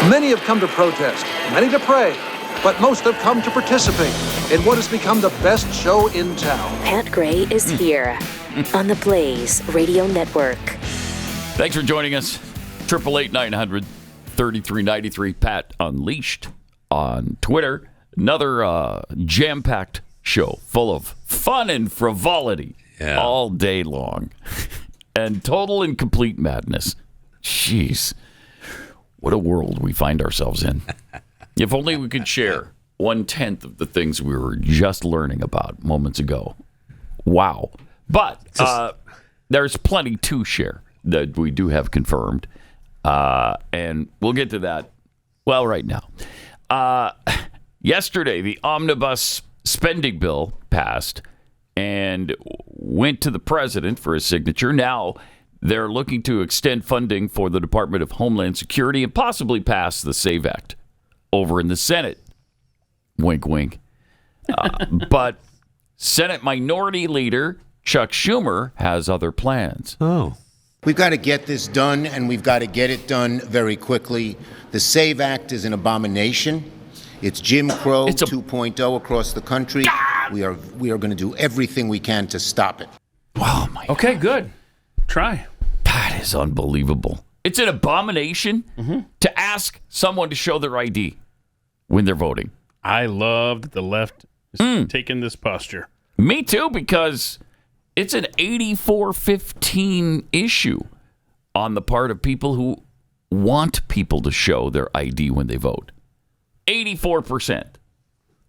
Many have come to protest, many to pray, but most have come to participate in what has become the best show in town. Pat Gray is here on the Blaze Radio Network. Thanks for joining us. 888-900-3393. Pat Unleashed on Twitter. Another jam-packed show full of fun and frivolity all day long. And total and complete madness. Jeez. What a world we find ourselves in. If only we could share 1/10 of the things we were just learning about moments ago. Wow. But there's plenty to share that we do have confirmed. And we'll get to that, well, right now. Yesterday, the omnibus spending bill passed and went to the president for his signature. Now they're looking to extend funding for the Department of Homeland Security and possibly pass the SAVE Act over in the Senate. Wink, wink. But Senate Minority Leader Chuck Schumer has other plans. Oh. We've got to get this done, and we've got to get it done very quickly. The SAVE Act is an abomination. It's Jim Crow 2.0 across the country. We are going to do everything we can to stop it. Oh, my God. Okay, good. Try. That is unbelievable. It's an abomination to ask someone to show their ID when they're voting. I love that the left is taking this posture. Me too, because it's an 84-15 issue on the part of people who want people to show their ID when they vote. 84%.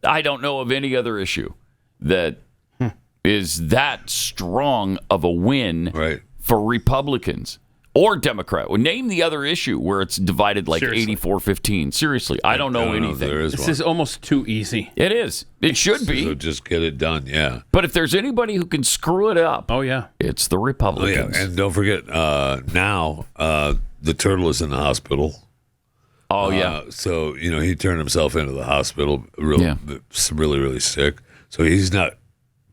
I don't know of any other issue that is that strong of a win for Republicans or Democrat. Well, name the other issue where it's divided like 84-15. Seriously, I don't know anything. This is almost too easy. It is. It should be. So just get it done, yeah. But if there's anybody who can screw it up, it's the Republicans. And don't forget, now the turtle is in the hospital. Oh, yeah. So, he turned himself into the hospital really, really sick. So he's not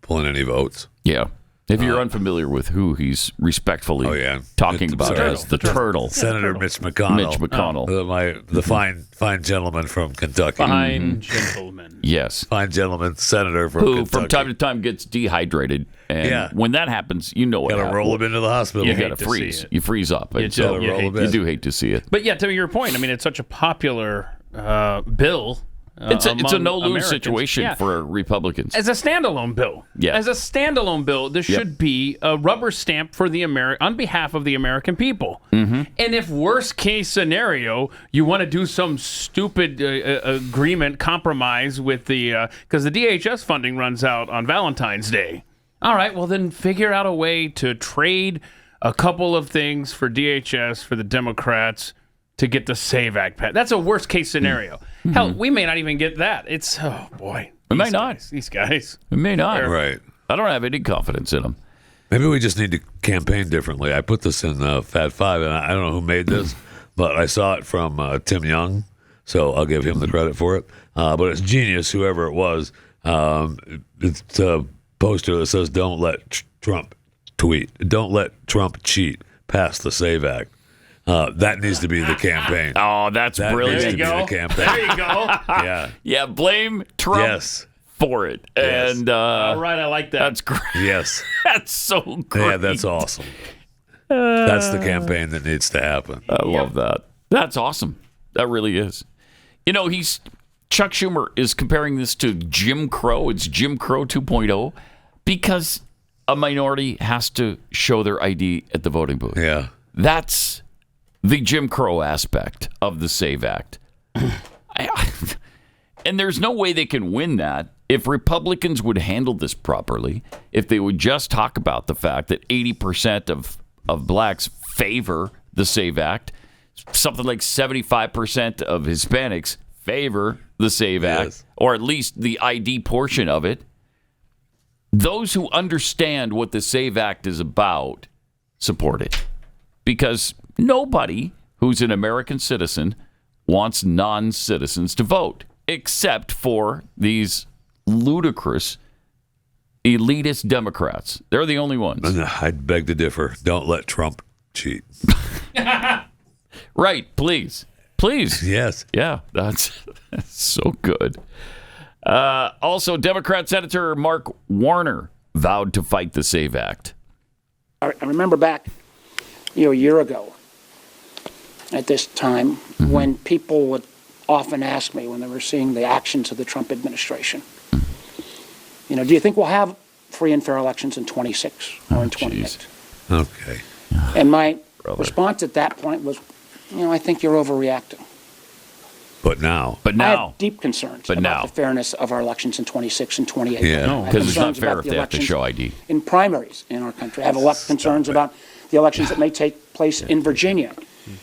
pulling any votes. Yeah. If you're unfamiliar with who he's respectfully talking about as the turtle. Senator Mitch McConnell. The fine gentleman from Kentucky. Fine gentleman. Yes. Fine gentleman, senator from Kentucky. Who from time to time gets dehydrated. And when that happens, you know what happens. Got to roll him into the hospital. You got to freeze. You freeze up. You do hate to see it. But to your point, I mean, it's such a popular bill. It's a no-lose situation for Republicans. As a standalone bill. Yeah. As a standalone bill, this should be a rubber stamp for on behalf of the American people. Mm-hmm. And if worst case scenario, you want to do some stupid agreement, compromise with because the DHS funding runs out on Valentine's Day. All right, well then figure out a way to trade a couple of things for DHS, for the Democrats, to get the SAVE Act passed. That's a worst case scenario. Mm-hmm. Hell, we may not even get that. It's, oh boy. We may not. These guys. We may not. Right. I don't have any confidence in them. Maybe we just need to campaign differently. I put this in Fat Five, and I don't know who made this, but I saw it from Tim Young, so I'll give him the credit for it. But it's genius, whoever it was. It's a poster that says, "Don't let Trump tweet. Don't let Trump cheat. Pass the SAVE Act." That needs to be the campaign. Oh, that's brilliant. There you go. The campaign. There you go. Yeah. Yeah, blame Trump for it. Yes. And all right, I like that. That's great. Yes. That's so great. Yeah, that's awesome. That's the campaign that needs to happen. I love that. That's awesome. That really is. Chuck Schumer is comparing this to Jim Crow. It's Jim Crow 2.0 because a minority has to show their ID at the voting booth. Yeah. That's the Jim Crow aspect of the SAVE Act. And there's no way they can win that if Republicans would handle this properly, if they would just talk about the fact that 80% of blacks favor the SAVE Act, something like 75% of Hispanics favor the SAVE Act, or at least the ID portion of it. Those who understand what the SAVE Act is about support it. Because nobody who's an American citizen wants non-citizens to vote, except for these ludicrous, elitist Democrats. They're the only ones. I'd beg to differ. Don't let Trump cheat. Right, please. Please. Yes. Yeah, that's so good. Also, Democrat Senator Mark Warner vowed to fight the SAVE Act. I remember back, a year ago at this time when people would often ask me when they were seeing the actions of the Trump administration, do you think we'll have free and fair elections in 26 or in 28? Okay. And my response at that point was, I think you're overreacting. But now. But I now. have deep concerns But about now. the fairness of our elections in 26 and 28. Yeah. No, I have because it's not concerns fair about if the they have to elections show ID. in primaries in our country. I have a lot of concerns about the elections that may take place in Virginia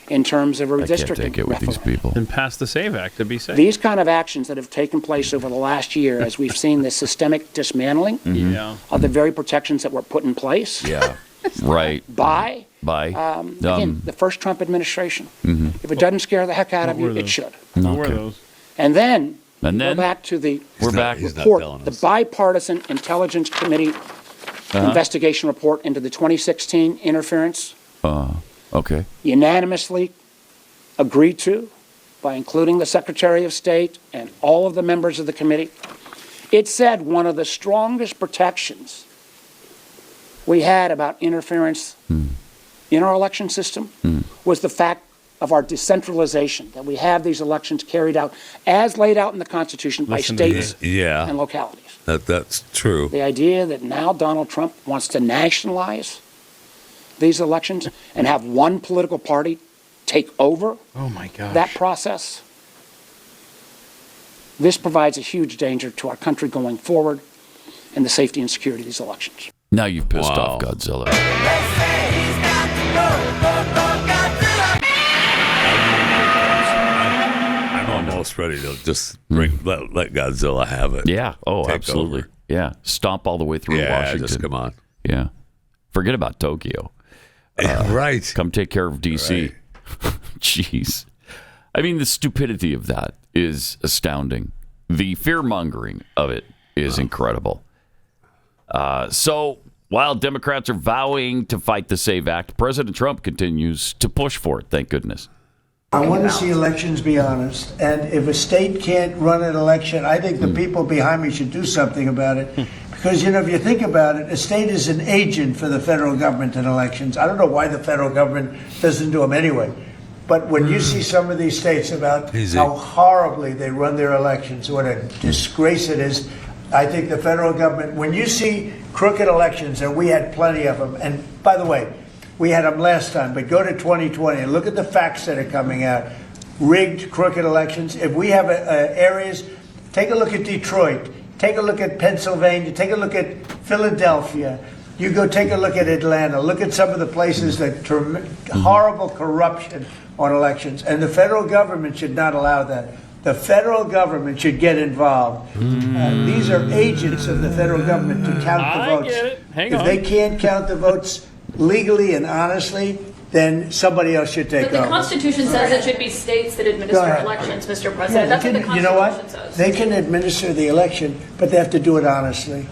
in terms of a I can't redistricting take it with these referendum. people. And pass the SAVE Act to be safe. These kind of actions that have taken place over the last year, as we've seen the systemic dismantling Yeah. of the very protections that were put in place Yeah. Right. by, Again, the first Trump administration. If it doesn't scare the heck out of you, it should. What were those? And then, And go then? back to the We're back. He's not report, telling the us. bipartisan Intelligence Committee investigation report into the 2016 interference, Okay. unanimously agreed to by including the Secretary of State and all of the members of the committee. It said one of the strongest protections we had about interference in our election system was the fact of our decentralization, that we have these elections carried out as laid out in the Constitution by states Yeah. and localities. That's true. The idea that now Donald Trump wants to nationalize these elections and have one political party take over Oh, my gosh. that process, this provides a huge danger to our country going forward and the safety and security of these elections. Now you've pissed Wow. off Godzilla. I'm almost ready to just let Godzilla have it. Yeah. Oh, Take absolutely. over. Yeah. Stomp all the way through Yeah, Washington. just come on. Yeah. Forget about Tokyo. Right. Come take care of D.C. Jeez. I mean, the stupidity of that is astounding. The fear-mongering of it is incredible. So while Democrats are vowing to fight the SAVE Act, President Trump continues to push for it, thank goodness. I want to see elections be honest, and if a state can't run an election, I think the people behind me should do something about it. Because, if you think about it, a state is an agent for the federal government in elections. I don't know why the federal government doesn't do them anyway. But when you see some of these states about how horribly they run their elections, what a disgrace it is, I think the federal government, when you see crooked elections, and we had plenty of them, and by the way, we had them last time, but go to 2020 and look at the facts that are coming out. Rigged, crooked elections. If we have areas, take a look at Detroit, take a look at Pennsylvania, take a look at Philadelphia. You go take a look at Atlanta. Look at some of the places that horrible corruption on elections. And the federal government should not allow that. The federal government should get involved. These are agents of the federal government to count the votes. I get it. Hang If on. they can't count the votes legally and honestly, then somebody else should take But the over. Constitution says it should be states that Go administer ahead. elections, Mr. Yeah, President. That's what the you know Constitution what? says. They can administer the election, but they have to do it honestly.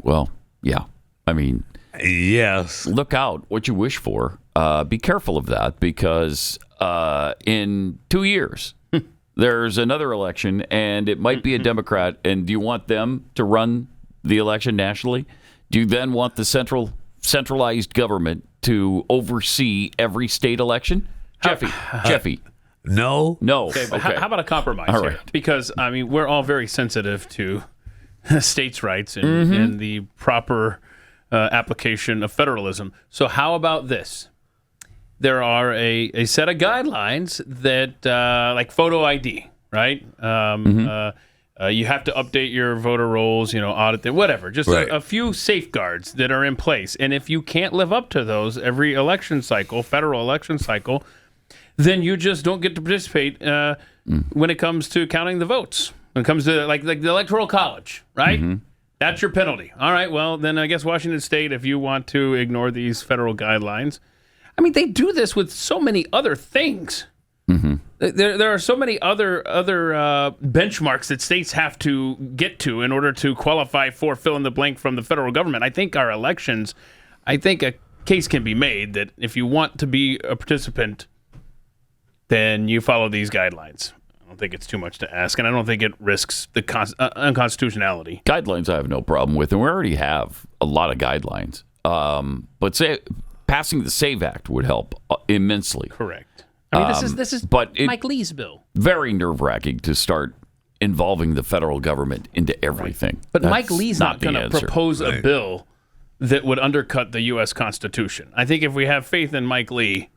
Well, yeah. I mean, Yes. look out what you wish for. Be careful of that because in 2 years, there's another election and it might be a Democrat. And do you want them to run the election nationally? Do you then want the centralized government to oversee every state election? Jeffy. No. No. Okay, but Okay. how about a compromise All here? right. Because, we're all very sensitive to states' rights and the proper application of federalism. So how about this? There are a set of guidelines that, like photo ID, right? You have to update your voter rolls, audit them, whatever. Just Right. a few safeguards that are in place. And if you can't live up to those every election cycle, federal election cycle, then you just don't get to participate when it comes to counting the votes. When it comes to like the Electoral College, right? That's your penalty. All right, well, then I guess Washington State, if you want to ignore these federal guidelines. I mean, they do this with so many other things. There are so many other benchmarks that states have to get to in order to qualify for fill in the blank from the federal government. I think our elections, a case can be made that if you want to be a participant, then you follow these guidelines. I don't think it's too much to ask, and I don't think it risks the unconstitutionality. Guidelines I have no problem with, and we already have a lot of guidelines. But passing the SAVE Act would help immensely. Correct. I mean, this is Mike Lee's bill. Very nerve-wracking to start involving the federal government into everything. Right. But Mike Lee's not going to propose a bill that would undercut the U.S. Constitution. I think if we have faith in Mike Lee,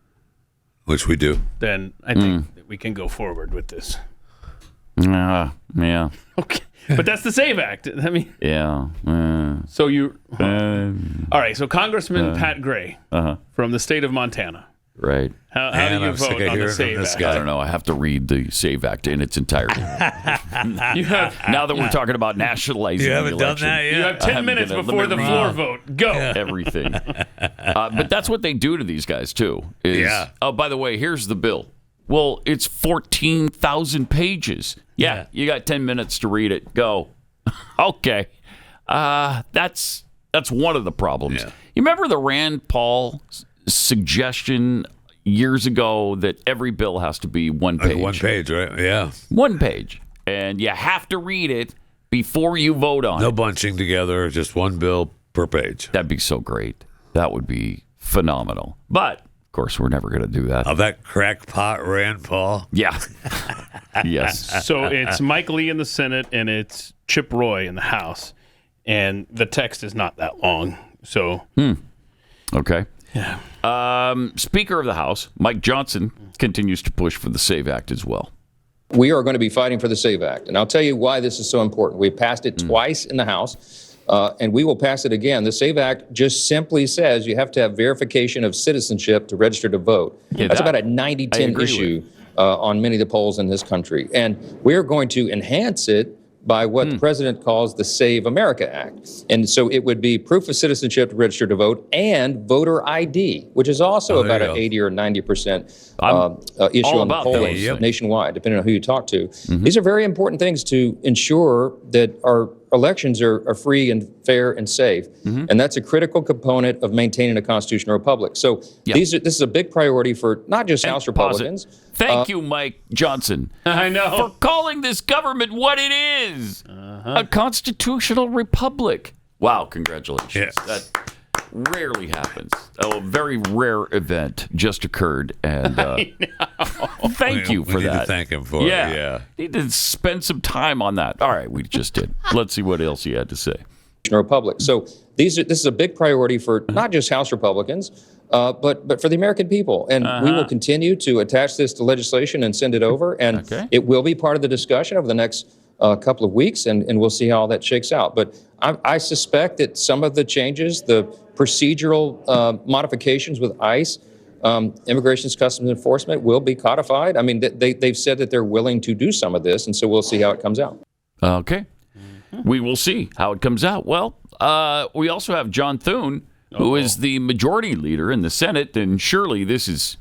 which we do, then I think that we can go forward with this. Yeah. Okay. But that's the SAVE Act. I mean, yeah. So you. All right. So Congressman Pat Gray from the state of Montana. Right. How do you vote on the SAVE Act? I don't know. I have to read the SAVE Act in its entirety. Now that we're talking about nationalizing you haven't the election, done that yet? You have 10 minutes before the floor vote. Go. Everything. But that's what they do to these guys, too. Oh, by the way, here's the bill. Well, it's 14,000 pages. Yeah, you got 10 minutes to read it. Go. Okay. That's one of the problems. Yeah. You remember the Rand Paul suggestion years ago that every bill has to be one page? One page, right? Yeah. One page. And you have to read it before you vote on it. No bunching together, just one bill per page. That'd be so great. That would be phenomenal. But, of course, we're never going to do that. Of that crackpot Rand Paul? Yeah. Yes. So it's Mike Lee in the Senate and it's Chip Roy in the House. And the text is not that long. So. Okay. Yeah. Speaker of the House, Mike Johnson, continues to push for the SAVE Act as well. We are going to be fighting for the SAVE Act. And I'll tell you why this is so important. We passed it twice in the House, and we will pass it again. The SAVE Act just simply says you have to have verification of citizenship to register to vote. Yeah, That's about a 90-10 issue on many of the polls in this country. And we're going to enhance it by what the president calls the Save America Act. And so it would be proof of citizenship to register to vote and voter ID, which is also about an 80 or 90% issue on the polls nationwide, depending on who you talk to. These are very important things to ensure that our elections are free and fair and safe. And that's a critical component of maintaining a constitutional republic. So this is a big priority for not just House Republicans. Thank you, Mike Johnson. I know. For calling this government what it is. A constitutional republic. Wow, congratulations. Yes. That rarely happens. A very rare event just occurred. And thank you for we need that. to thank him for it. Yeah. Need to spend some time on that. All right, we just did. Let's see what else you had to say. Republic. So this is a big priority for not just House Republicans, but for the American people. And we will continue to attach this to legislation and send it over. And it will be part of the discussion over the next couple of weeks, and we'll see how all that shakes out. But I suspect that some of the changes, the procedural modifications with ICE, Immigration Customs Enforcement, will be codified. I mean, they've said that they're willing to do some of this, and so we'll see how it comes out. Okay. We will see how it comes out. Well, we also have John Thune, who is the majority leader in the Senate, and surely this is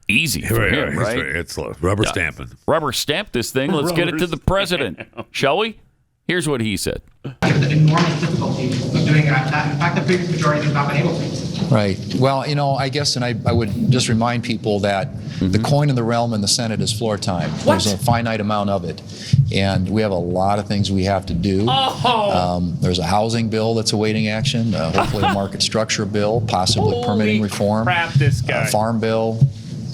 easy for him, right? It's rubber stamping. Rubber stamp this thing. Let's get it to the president, shall we? Here's what he said. The enormous difficulty of doing that. In fact, the big majority has not been able to. Right. Well, I guess, and I would just remind people that the coin in the realm in the Senate is floor time. There's a finite amount of it. And we have a lot of things we have to do. There's a housing bill that's awaiting action, hopefully a market structure bill, possibly permitting reform, farm bill,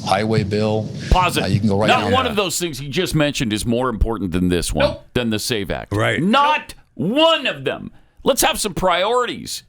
highway bill. Pause it. You can go right Not down one that. of those things he just mentioned is more important than this one, than the SAVE Act. Right. Not one of them. Let's have some priorities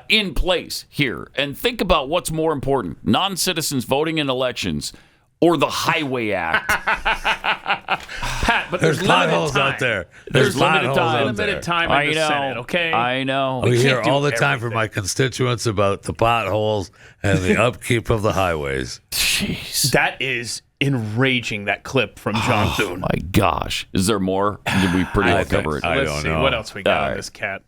in place here and think about what's more important, non-citizens voting in elections or the Highway Act. Pat, but there's potholes out there. There's limited potholes time in the Senate, okay? I know. We hear all the time from my constituents about the potholes and the upkeep of the highways. Jeez. That is enraging, that clip from John Thune. My gosh. Is there more? Did we pretty well cover it? I Let's don't see know. what else we got on this cat.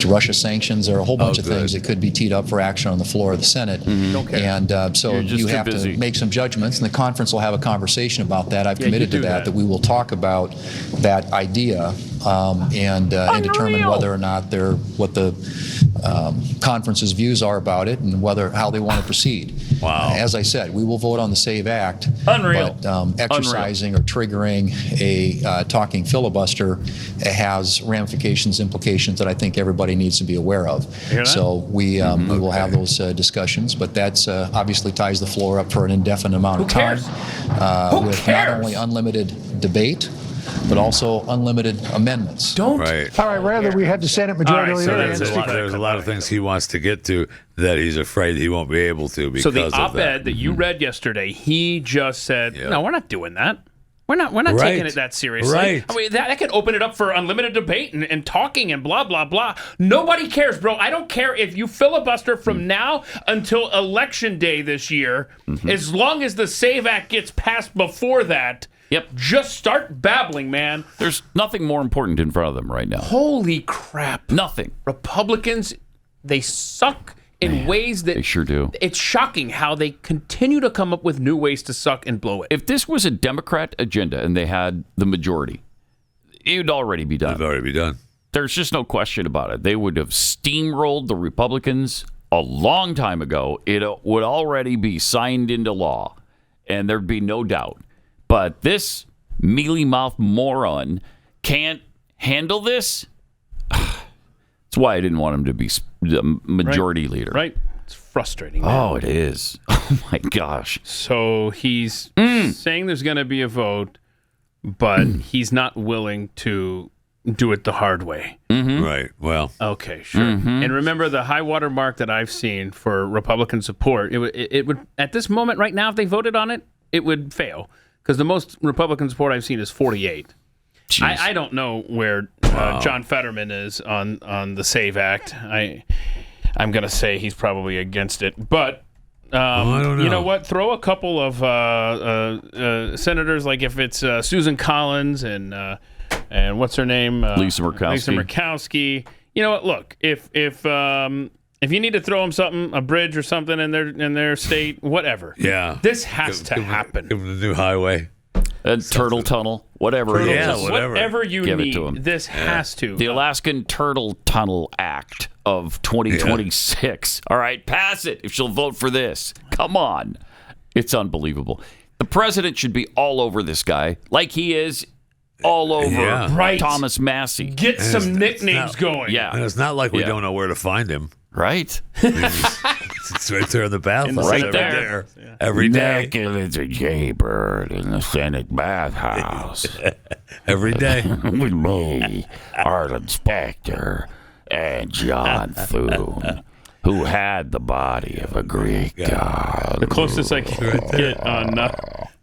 Russia sanctions. There are a whole bunch of things that could be teed up for action on the floor of the Senate. And so you have to make some judgments, and the conference will have a conversation about that. I've committed to that we will talk about that idea and determine whether or not what the conference's views are about it and how they want to proceed. Wow. As I said, we will vote on the SAVE Act. Unreal. But exercising or triggering a talking filibuster has ramifications, implications that I think everybody needs to be aware of. So we will have those discussions, but that's obviously ties the floor up for an indefinite amount of time with not only unlimited debate, but also unlimited amendments. Right. All right, rather we had the Senate Majority Leader. There's a lot of things he wants to get to that he's afraid he won't be able to because of that. So the of op-ed that you read yesterday, he just said, no, we're not doing that. We're not taking it that seriously. Right. I mean, that can open it up for unlimited debate and talking and blah, blah, blah. Nobody cares, bro. I don't care if you filibuster from now until Election Day this year. As long as the SAVE Act gets passed before that, just start babbling, man. There's nothing more important in front of them right now. Holy crap. Nothing. Republicans, they suck in ways that... They sure do. It's shocking how they continue to come up with new ways to suck and blow it. If this was a Democrat agenda and they had the majority, it would already be done. It'd already be done. There's just no question about it. They would have steamrolled the Republicans a long time ago. It would already be signed into law, and there'd be no doubt. But this mealy-mouthed moron can't handle this. That's why I didn't want him to be the majority leader. Right. It's frustrating. Oh, it is. Oh, my gosh. So he's saying there's going to be a vote, but he's not willing to do it the hard way. Right. Well. Okay, sure. And remember the high water mark that I've seen for Republican support, it would, at this moment right now, if they voted on it, it would fail. Because the most Republican support I've seen is 48. I don't know where John Fetterman is on the SAVE Act. I'm going to say he's probably against it. But I don't know. You know what? Throw a couple of senators, like if it's Susan Collins and what's her name? Lisa Murkowski. You know what? Look, if you need to throw them something, a bridge or something in their state, whatever. Yeah. This has to happen. Give them the new highway. Turtle Tunnel, whatever it is. Whatever you Give need, it to 'em. this has to. The Alaskan Turtle Tunnel Act of 2026. All right, pass it if she'll vote for this. Come on. It's unbelievable. The president should be all over this guy like he is all over Thomas Massie. Get some nicknames going. Yeah. And it's not like we don't know where to find him. Right? It's right there in the bathhouse. Right there. Yeah. Every day. It's a jaybird in the Senate bathhouse. Every day. With me, Arlen Specter, and John Thune, who had the body of a Greek god. The closest I can get on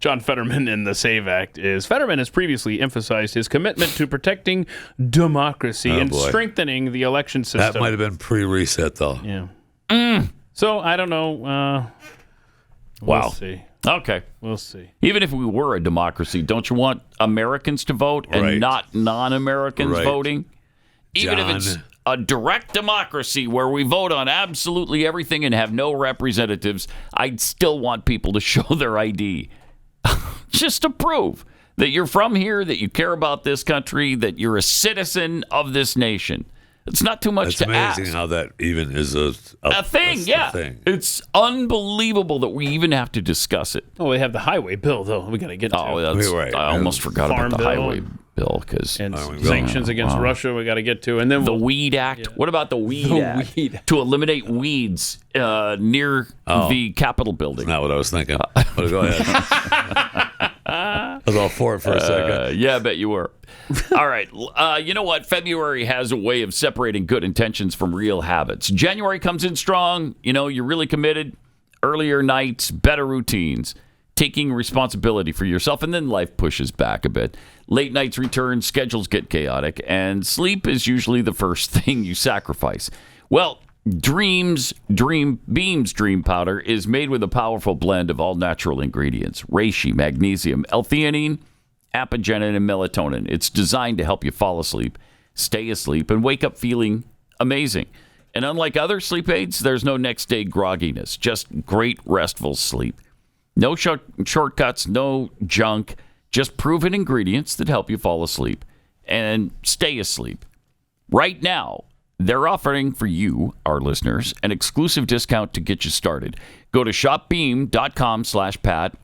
John Fetterman in the SAVE Act is Fetterman has previously emphasized his commitment to protecting democracy and strengthening the election system. That might have been pre-reset, though. Yeah. So, I don't know. We'll see. Okay. We'll see. Even if we were a democracy, don't you want Americans to vote and not non-Americans voting? Even if it's a direct democracy where we vote on absolutely everything and have no representatives, I'd still want people to show their ID. Just to prove that you're from here, that you care about this country, that you're a citizen of this nation. It's not too much to ask. It's amazing how that even is a thing. A thing. It's unbelievable that we even have to discuss it. Oh, we have the highway bill, though. We got to get to. I almost forgot about the highway bill and sanctions against Russia. We got to get to, and then the Weed Act. Yeah. What about the Weed Act to eliminate weeds near the Capitol building? That's not what I was thinking. But go ahead. I was all for it for a second. Yeah, I bet you were. All right. You know what? February has a way of separating good intentions from real habits. January comes in strong. You know, you're really committed. Earlier nights, better routines, taking responsibility for yourself, and then life pushes back a bit. Late nights return, schedules get chaotic, and sleep is usually the first thing you sacrifice. Well, Beam's Dream Powder is made with a powerful blend of all natural ingredients: reishi, magnesium, L-theanine, apigenin, and melatonin. It's designed to help you fall asleep, stay asleep, and wake up feeling amazing. And unlike other sleep aids, there's no next day grogginess, just great restful sleep. No shortcuts, no junk, just proven ingredients that help you fall asleep. and stay asleep. Right now, they're offering for you, our listeners, an exclusive discount to get you started. Go to shopbeam.com/Pat,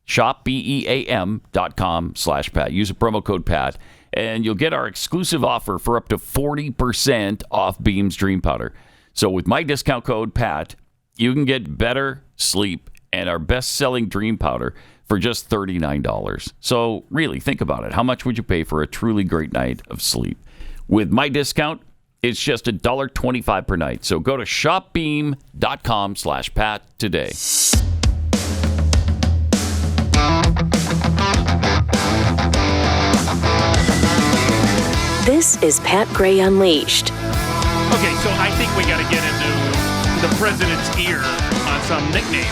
shopbeam.com/Pat. Use a promo code Pat, and you'll get our exclusive offer for up to 40% off Beam's Dream Powder. So with my discount code Pat, you can get better sleep and our best-selling Dream Powder for just $39. So really, think about it. How much would you pay for a truly great night of sleep? With my discount, it's just $1.25 per night. So go to shopbeam.com/Pat today. This is Pat Gray Unleashed. Okay, so I think we got to get into the president's ear on some nicknames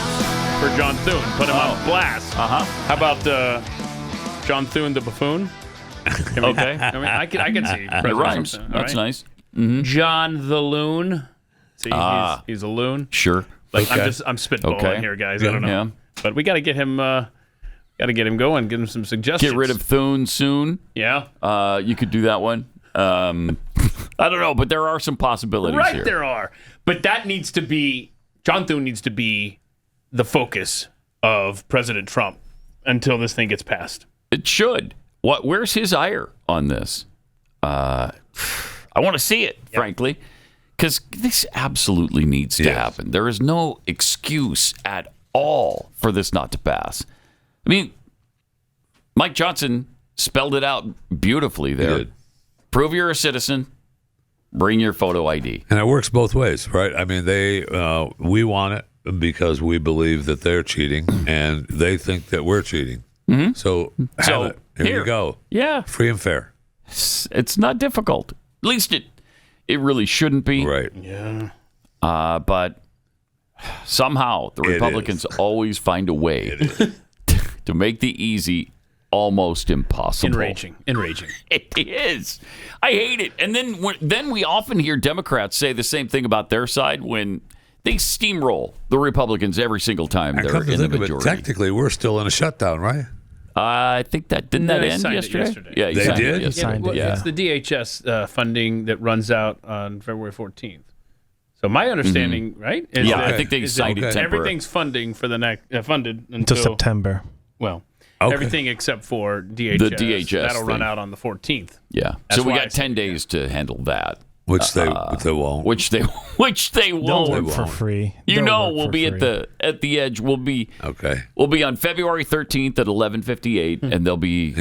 for John Thune. Put him on blast. How about John Thune the buffoon? Okay. I mean, I can see. It rhymes. That's nice. Mm-hmm. John the Loon. See, he's a loon. Sure. Like, I'm spitballing here, guys. I don't know. Yeah. But we got to get him. Going. Give him some suggestions. Get rid of Thune soon. Yeah. You could do that one. I don't know, but there are some possibilities here. Right, there are. But that needs to be John Thune needs to be the focus of President Trump until this thing gets passed. It should. Where's his ire on this? I want to see it, frankly, because this absolutely needs to happen. There is no excuse at all for this not to pass. I mean, Mike Johnson spelled it out beautifully there. Prove you're a citizen. Bring your photo ID. And it works both ways, right? I mean, we want it because we believe that they're cheating, and they think that we're cheating. Mm-hmm. So have it. Here you go. Yeah. Free and fair. It's not difficult. At least it really shouldn't be. Right. Yeah. But somehow the Republicans always find a way to make the easy almost impossible. Enraging. It is. I hate it. And then we often hear Democrats say the same thing about their side when they steamroll the Republicans every single time they're in the majority. Technically, we're still in a shutdown, right? I think didn't that end yesterday? Yeah, they did. It's the DHS funding that runs out on February 14th. So my understanding, right? Is I think they signed it temporary. Everything's funding for the next funded until September. Well, everything except for DHS. The DHS that'll run out on the 14th. Yeah. So we got 10 days to handle that. Which they won't. Which they won't. They'll work for free. We'll be at the edge. We'll be on February 13th at 11:58, and they'll be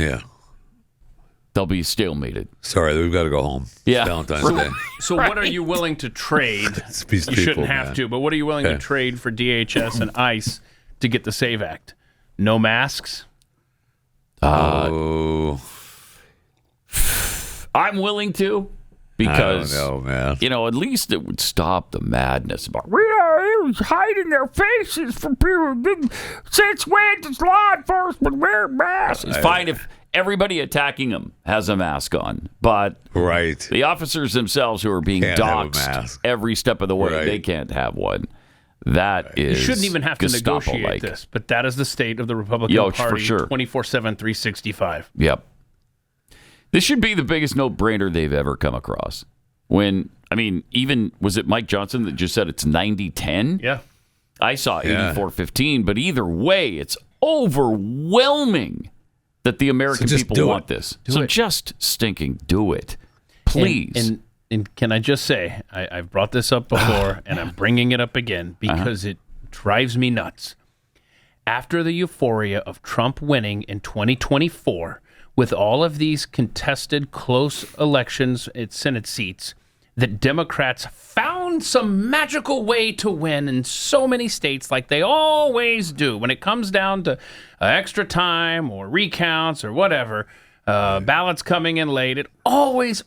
stalemated. Sorry, we've got to go home. Yeah, Valentine's Day. So what are you willing to trade? You shouldn't have to, but what are you willing to trade for DHS and ICE to get the SAVE Act? No masks. I'm willing to. Because, I don't know, man. At least it would stop the madness about hiding their faces from people. Since when does law enforcement wear masks? It's fine if everybody attacking them has a mask on. But the officers themselves who are being doxxed every step of the way, they can't have one. That is You shouldn't even have to negotiate this, but that is the state of the Republican Party, for sure. 24/7, 365. Yep. This should be the biggest no-brainer they've ever come across. Even, was it Mike Johnson that just said it's 90-10? Yeah. I saw 84-15, but either way, it's overwhelming that the American people want this. So just stinking do it. Please. And can I just say, I've brought this up before, and I'm bringing it up again because it drives me nuts. After the euphoria of Trump winning in 2024, with all of these contested close elections at Senate seats, that Democrats found some magical way to win in so many states like they always do. When it comes down to extra time or recounts or whatever, ballots coming in late, it always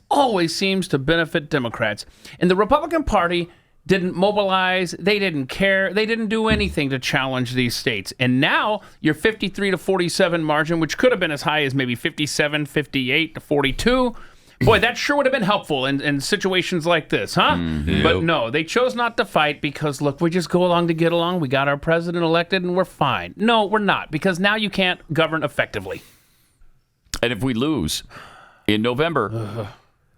seems to benefit Democrats. And the Republican Party didn't mobilize, they didn't care, they didn't do anything to challenge these states. And now your 53-47 margin, which could have been as high as maybe 57, 58 to 42, boy, that sure would have been helpful in situations like this, huh? Mm-hmm. But no, they chose not to fight because, look, we just go along to get along. We got our president elected and we're fine. No, we're not, because now you can't govern effectively. And if we lose, in November,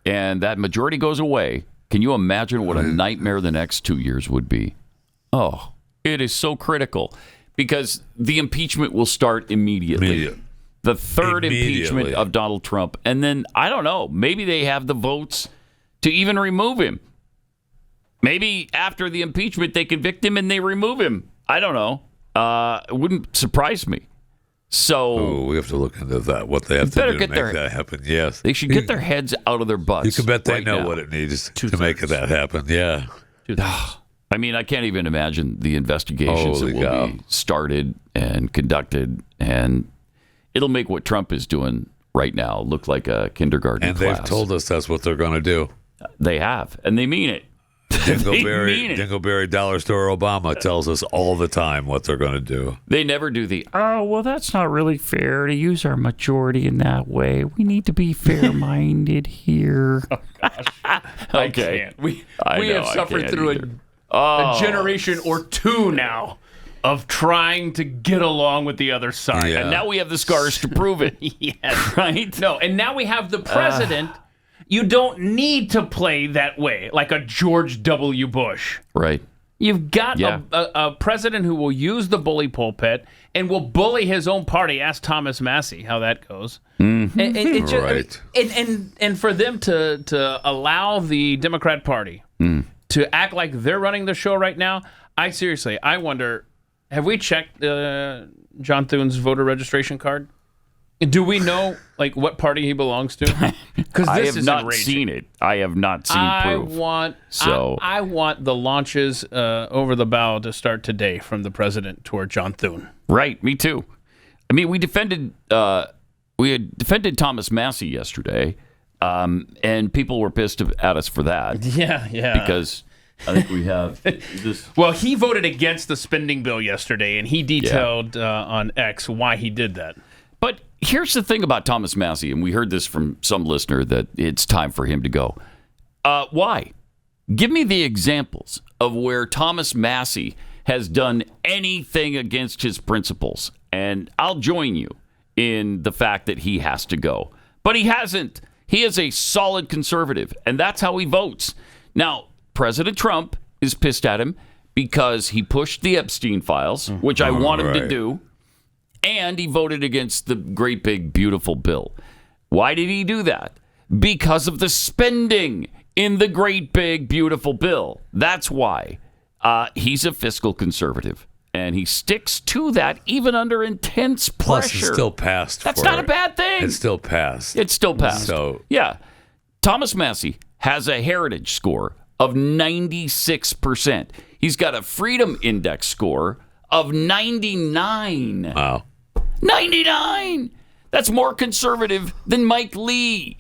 and that majority goes away, can you imagine what a nightmare the next 2 years would be? Oh, it is so critical because the impeachment will start immediately. The third impeachment of Donald Trump. And then, I don't know, maybe they have the votes to even remove him. Maybe after the impeachment, they convict him and they remove him. I don't know. It wouldn't surprise me. So we have to look into that, what they have to do to make that happen. Yes. They should get their heads out of their butts. You can bet they right know now. what it needs to make that happen. Yeah. I mean, I can't even imagine the investigations that will be started and conducted, and it'll make what Trump is doing right now look like a kindergarten class. They've told us that's what they're going to do. They have, and they mean it. Dingleberry Dollar Store Obama tells us all the time what they're going to do. They never do well, that's not really fair to use our majority in that way. We need to be fair-minded here. Oh, gosh. I can't. We I have suffered through a generation or two now of trying to get along with the other side. And now we have the scars to prove it. Yes. Right? No, and now we have the president. You don't need to play that way, like a George W. Bush. Right. You've got a president who will use the bully pulpit and will bully his own party. Ask Thomas Massie how that goes. Mm-hmm. And it just, and for them to allow the Democrat Party to act like they're running the show right now, I wonder, have we checked John Thune's voter registration card? Do we know what party he belongs to? Because I have not seen it. I have not seen proof. I want the launches over the bow to start today from the president toward John Thune. Right, me too. I mean, we had defended Thomas Massie yesterday, and people were pissed at us for that. Yeah. Because I think we have this. Well, he voted against the spending bill yesterday, and he detailed on X why he did that. But here's the thing about Thomas Massie, and we heard this from some listener that it's time for him to go. Why? Give me the examples of where Thomas Massie has done anything against his principles, and I'll join you in the fact that he has to go. But he hasn't. He is a solid conservative, and that's how he votes. Now, President Trump is pissed at him because he pushed the Epstein files, which I want him to do. And he voted against the great big beautiful bill. Why did he do that? Because of the spending in the great big beautiful bill. That's why. He's a fiscal conservative. And he sticks to that even under intense pressure. Plus, it's still passed. That's not a bad thing. It's still passed. It's still passed. So, yeah. Thomas Massie has a heritage score of 96%. He's got a freedom index score of 99. Wow. 99! That's more conservative than Mike Lee.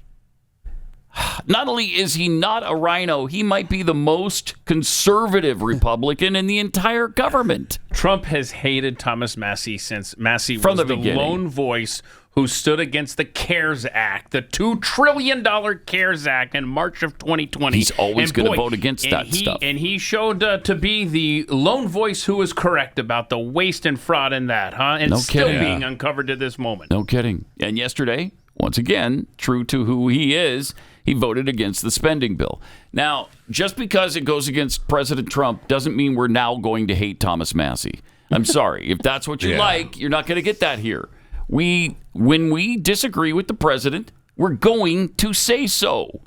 Not only is he not a rhino, he might be the most conservative Republican in the entire government. Trump has hated Thomas Massie since Massie From was the beginning. lone voice who stood against the CARES Act, the $2 trillion CARES Act in March of 2020. He's always going to vote against that stuff. And he showed to be the lone voice who was correct about the waste and fraud in that, huh? And No still kidding. being uncovered to this moment. No kidding. And yesterday, once again, true to who he is, he voted against the spending bill. Now, just because it goes against President Trump doesn't mean we're now going to hate Thomas Massie. I'm sorry. If that's what you like, you're not going to get that here. When we disagree with the president, we're going to say so.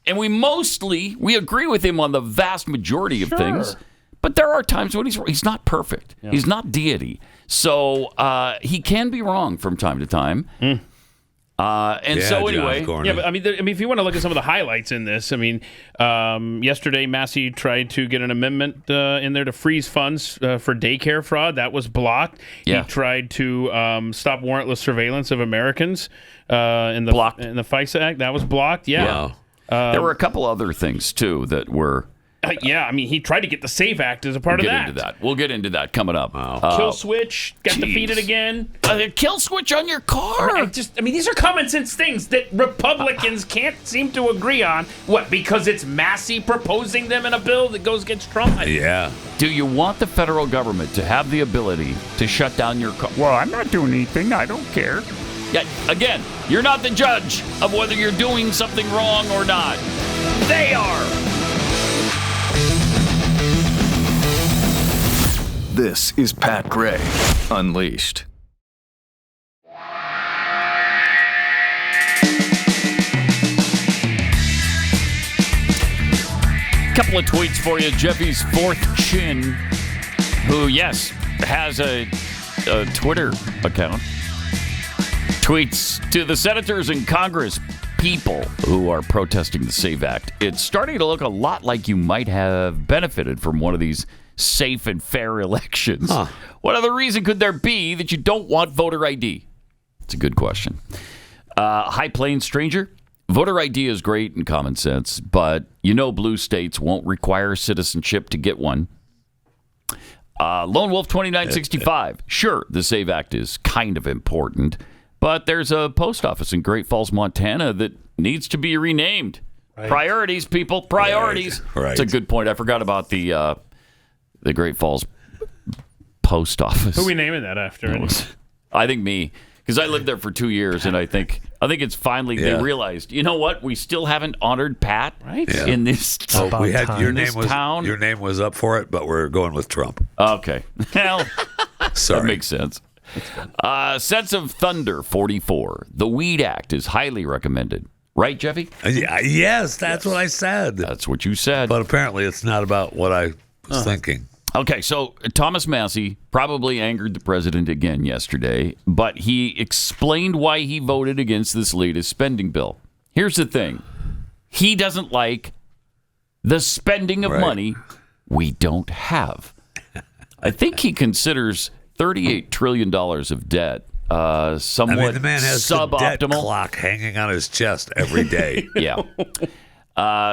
And we agree with him on the vast majority of things. But there are times when he's not perfect. Yeah. He's not deity. So he can be wrong from time to time. Anyway, but I mean, if you want to look at some of the highlights in this, I mean, yesterday Massie tried to get an amendment in there to freeze funds for daycare fraud. That was blocked. Yeah. He tried to stop warrantless surveillance of Americans in the FISA Act. That was blocked. Yeah. There were a couple other things too that were. I mean, he tried to get the SAVE Act as a part of that. We'll get into that coming up. Kill switch got defeated again. Kill switch on your car. I mean, these are common sense things that Republicans can't seem to agree on. What? Because it's Massie proposing them in a bill that goes against Trump? Do you want the federal government to have the ability to shut down your car? Well, I'm not doing anything. I don't care. Yeah, again, you're not the judge of whether you're doing something wrong or not. They are. This is Pat Gray Unleashed. Couple of tweets for you. Jeffy's fourth chin, who, yes, has a Twitter account, tweets to the senators and Congress people who are protesting the SAVE Act. It's starting to look a lot like you might have benefited from one of these safe and fair elections. Huh. What other reason could there be that you don't want voter ID? It's a good question. High Plains Stranger. Voter ID is great and common sense, but blue states won't require citizenship to get one. Lone Wolf 2965. Sure, the SAVE Act is kind of important, but there's a post office in Great Falls, Montana that needs to be renamed. Right. Priorities, people. Priorities. Right. That's a good point. I forgot about the Great Falls post office. Who are we naming that after? I think me. Because I lived there for 2 years, and I think it's finally they realized, you know what? We still haven't honored Pat in this town. Your name was up for it, but we're going with Trump. Okay. Well, sorry. That makes sense. Sense of Thunder 44. The Weed Act is highly recommended. Right, Jeffy? Yes, that's what I said. That's what you said. But apparently it's not about what I was thinking. Okay, so Thomas Massie probably angered the president again yesterday, but he explained why he voted against this latest spending bill. Here's the thing. He doesn't like the spending of money we don't have. I think he considers $38 trillion of debt somewhat the man has suboptimal. The debt clock hanging on his chest every day. Yeah.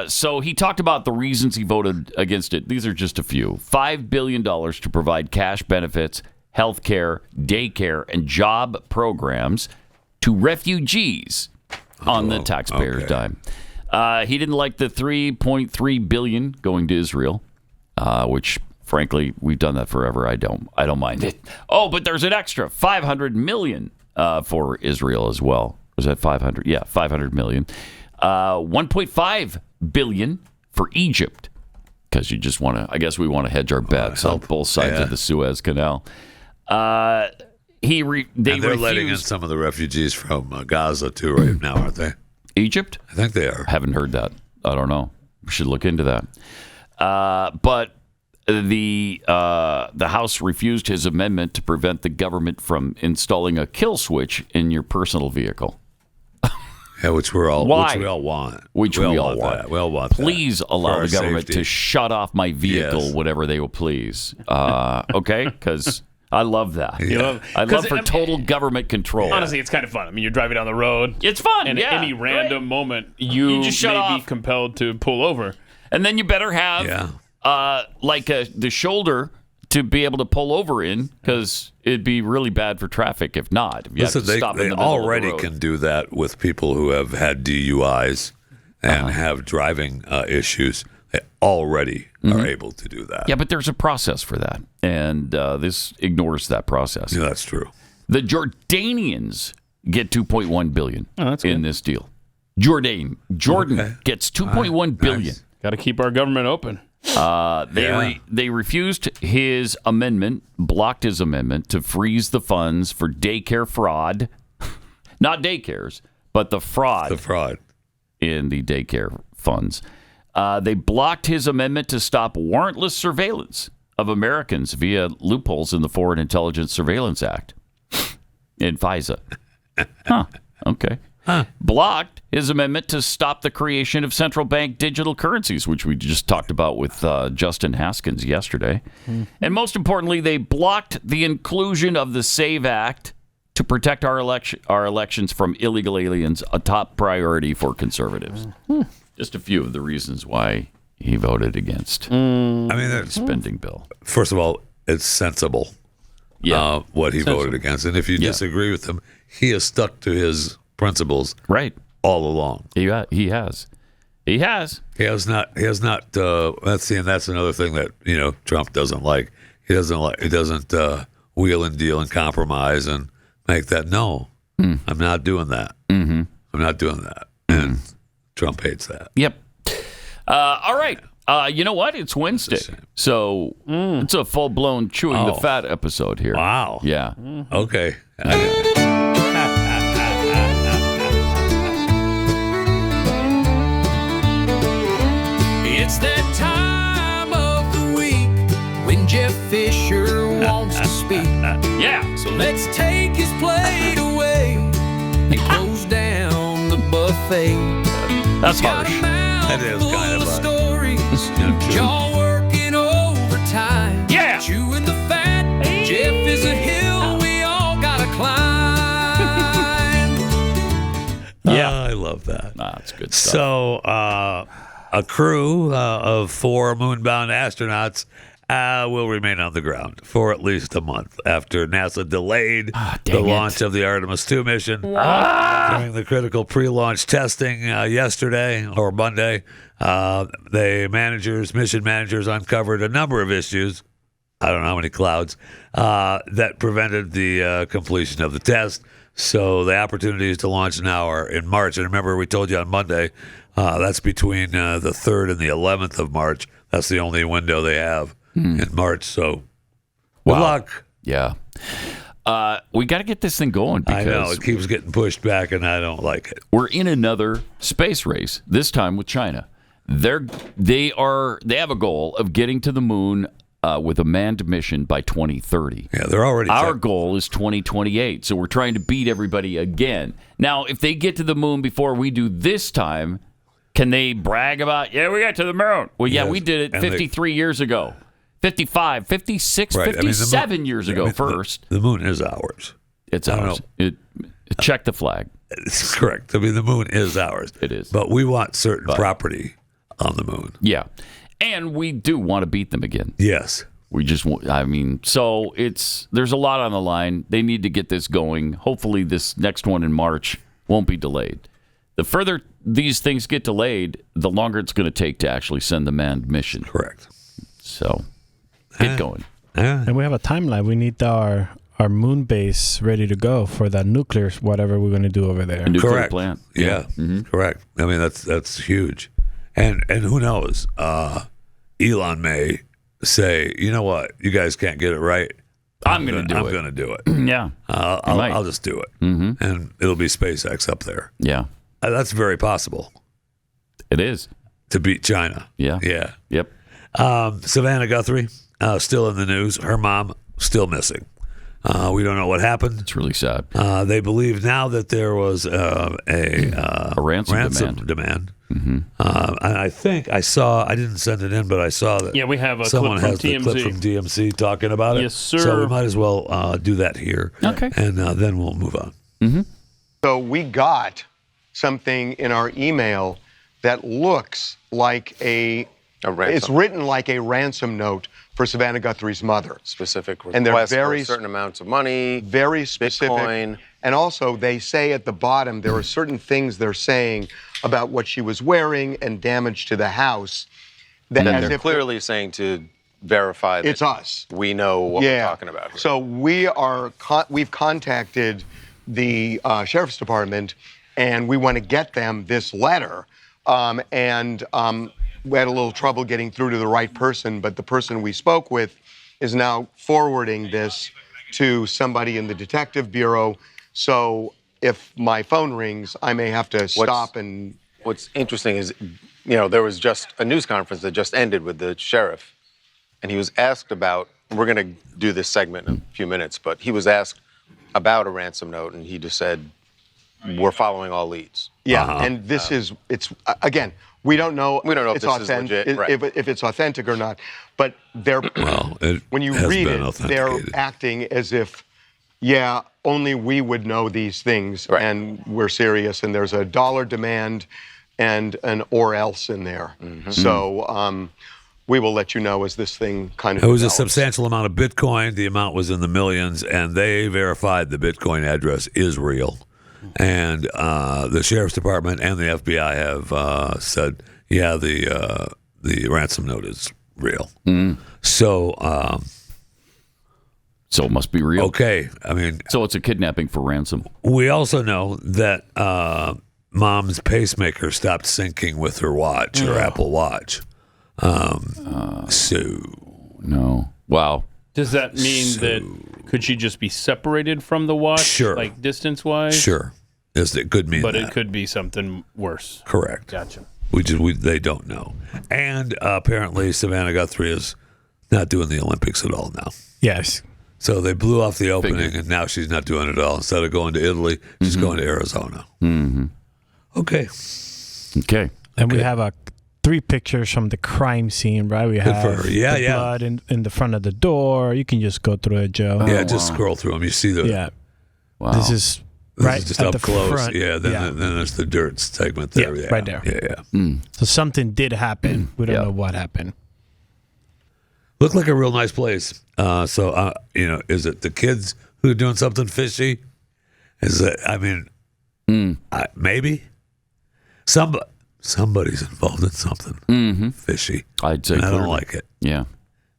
So he talked about the reasons he voted against it. These are just a few. $5 billion to provide cash benefits, health care, daycare, and job programs to refugees on the taxpayer's dime. He didn't like the $3.3 billion going to Israel, which, frankly, we've done that forever. I don't mind it. Oh, but there's an extra $500 million for Israel as well. Was that 500? Yeah, $500 million. 1.5 billion for Egypt, because you just want to. I guess we want to hedge our bets on both sides of the Suez Canal. They're letting in some of the refugees from Gaza too right now, aren't they? Egypt? I think they are. Haven't heard that. I don't know. We should look into that. But the House refused his amendment to prevent the government from installing a kill switch in your personal vehicle. Yeah, which we all want. We all want. We all want. Please allow the government to shut off my vehicle, whatever they will please. Okay, because I love that. Yeah. I love for total government control. Honestly, it's kind of fun. I mean, you're driving down the road. It's fun. And at any random moment, you just shut may off. be compelled to pull over. And then you better have the shoulder to be able to pull over in, because it'd be really bad for traffic if not. If you have to stop in the middle already of the road. can do that with people who have had DUIs and have driving issues. They already are able to do that. Yeah, but there's a process for that, and this ignores that process. Yeah, that's true. The Jordanians get $2.1 billion in this deal. Jordan gets $2.1 billion. Nice. Got to keep our government open. They refused his amendment, blocked his amendment to freeze the funds for daycare fraud. Not daycares, but the fraud. The fraud. In the daycare funds. They blocked his amendment to stop warrantless surveillance of Americans via loopholes in the Foreign Intelligence Surveillance Act in FISA. Okay. Blocked his amendment to stop the creation of central bank digital currencies, which we just talked about with Justin Haskins yesterday. And most importantly, they blocked the inclusion of the SAVE Act to protect our elections from illegal aliens, a top priority for conservatives. Just a few of the reasons why he voted against the spending bill. First of all, it's sensible what he voted against. And if you disagree with him, he has stuck to his principles all along. He has not. That's another thing that Trump doesn't like. He doesn't wheel and deal and compromise and make that. No, I'm not doing that. Mm-hmm. I'm not doing that. And Trump hates that. Yep. All right. You know what? It's Wednesday. So it's a full-blown chewing the fat episode here. Wow. Yeah. Okay. It's that time of the week when Jeff Fisher wants to speak. Yeah. So let's take his plate away and close down the buffet. That's harsh. That is kind of stories. Y'all working overtime. Yeah. Chewing the fat. Jeff is a hill we all gotta climb. Yeah. I love that. That's good stuff. So, a crew of 4 moonbound astronauts will remain on the ground for at least a month after NASA delayed the launch of the Artemis 2 mission. During the critical pre-launch testing yesterday or Monday, mission managers uncovered a number of issues, I don't know how many clouds, that prevented the completion of the test. So the opportunities to launch now are in March. And remember, we told you on Monday, that's between the 3rd and the 11th of March. That's the only window they have in March. So good luck. Yeah. We got to get this thing going because I know it keeps getting pushed back, and I don't like it. We're in another space race, this time with China. They have a goal of getting to the moon with a manned mission by 2030. Yeah, they're already. Our goal is 2028, so we're trying to beat everybody again. Now, if they get to the moon before we do this time, can they brag about, we got to the moon? Well, yeah, we did it 53 years ago. 55, 56, Right. 57 years ago first. The moon is ours. It's ours. Check the flag. It's correct. I mean, the moon is ours. It is. But we want certain property on the moon. Yeah. And we do want to beat them again. Yes. We just, so there's a lot on the line. They need to get this going. Hopefully this next one in March won't be delayed. The further these things get delayed, the longer it's going to take to actually send the manned mission. Correct. So get going. And we have a timeline. We need our moon base ready to go for that nuclear, whatever we're going to do over there. A nuclear Correct. plant. Yeah. Mm-hmm. Correct. I mean, that's huge. And who knows? Elon may say, you know what? You guys can't get it right. I'm going to do it. I'm going to do it. Yeah. I'll just do it. Mm-hmm. And it'll be SpaceX up there. Yeah. That's very possible. It is. To beat China. Yeah. Yeah. Yep. Savannah Guthrie, still in the news. Her mom, still missing. We don't know what happened. It's really sad. They believe now that there was a ransom demand. Mm-hmm. And I think I didn't send it in, but I saw that we have a someone clip has from the clip TMZ. from DMC talking about it. Yes, sir. So we might as well do that here. Okay. And then we'll move on. Mm-hmm. So we got something in our email that looks like it's written like a ransom note for Savannah Guthrie's mother. Specific And they're requests very for certain amounts of money, very specific. Bitcoin. And also they say at the bottom there are certain things they're saying about what she was wearing and damage to the house. That they're clearly saying to verify that it's us. We know what we're talking about here. So we've contacted the sheriff's department, and we want to get them this letter. We had a little trouble getting through to the right person, but the person we spoke with is now forwarding this to somebody in the detective bureau. So if my phone rings, I may have to stop and... What's interesting is, there was just a news conference that just ended with the sheriff, and he was asked about, we're going to do this segment in a few minutes, but he was asked about a ransom note, and he just said, we're following all leads. Yeah, and this it's again, we don't know if it's this is legit, right. if it's authentic or not, but they're, when you read it, they're acting as if, only we would know these things, and we're serious, and there's a dollar demand and an or else in there. Mm-hmm. So we will let you know as this thing kind of It was develops. a substantial amount of Bitcoin. The amount was in the millions, and they verified the Bitcoin address is real. And the sheriff's department and the FBI have said, the ransom note is real. Mm. So So it must be real. Okay. I mean, so it's a kidnapping for ransom. We also know that mom's pacemaker stopped syncing with her watch, her Apple Watch. No. Wow. Does that mean that could she just be separated from the watch? Sure. Like distance-wise? Sure. Yes, it could mean But that. it could be something worse. Correct. Gotcha. They don't know. And apparently Savannah Guthrie is not doing the Olympics at all now. Yes. So they blew off the opening, and now she's not doing it at all. Instead of going to Italy, she's going to Arizona. Mm-hmm. Okay. And we have 3 pictures from the crime scene, right? We Good have for her. Yeah, the yeah. blood in the front of the door. You can just go through it, Joe. Just scroll through them. You see the. Yeah. Wow. This is just at up the close. front. Yeah. Then there's the dirt segment there. Yeah, Yeah, right there. Yeah. So something did happen. We don't know what happened. Looked like a real nice place. Is it the kids who are doing something fishy? Is it? I mean, maybe somebody's involved in something fishy. I'd say And I don't clearly. like it. Yeah.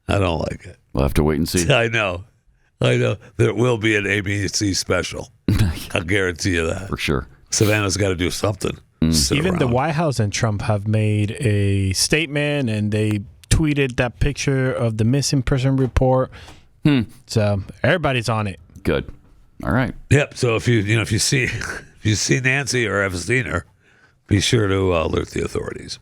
I don't like it. We'll have to wait and see. I know. There will be an ABC special. I'll guarantee you that for sure. Savannah's got to do something. Sit Even the around. White House and Trump have made a statement, and they tweeted that picture of the missing person report. So everybody's on it. Good. All right. Yep. So if you see Nancy or have seen her, be sure to alert the authorities.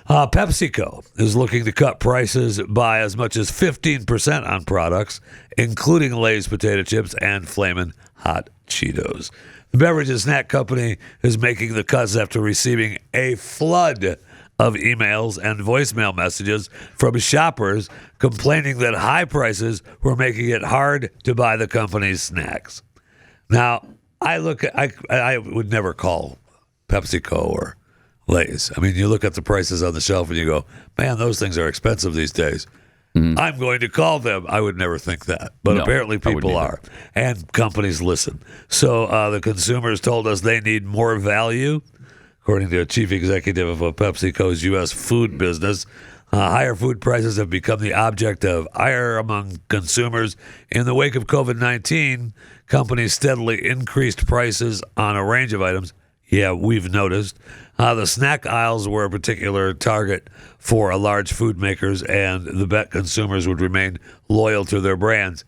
PepsiCo is looking to cut prices by as much as 15% on products, including Lay's potato chips and Flamin' Hot Cheetos. The beverage and snack company is making the cuts after receiving a flood of emails and voicemail messages from shoppers complaining that high prices were making it hard to buy the company's snacks. Now, I would never call PepsiCo or Lay's. I mean, you look at the prices on the shelf and you go, man, those things are expensive these days. I'm going to call them. I would never think that. But No, apparently I wouldn't people either. are. And companies listen. So the consumers told us they need more value. According to a chief executive of PepsiCo's U.S. food business, higher food prices have become the object of ire among consumers. In the wake of COVID-19, companies steadily increased prices on a range of items. Yeah, we've noticed. The snack aisles were a particular target for large food makers, and the bet consumers would remain loyal to their brands.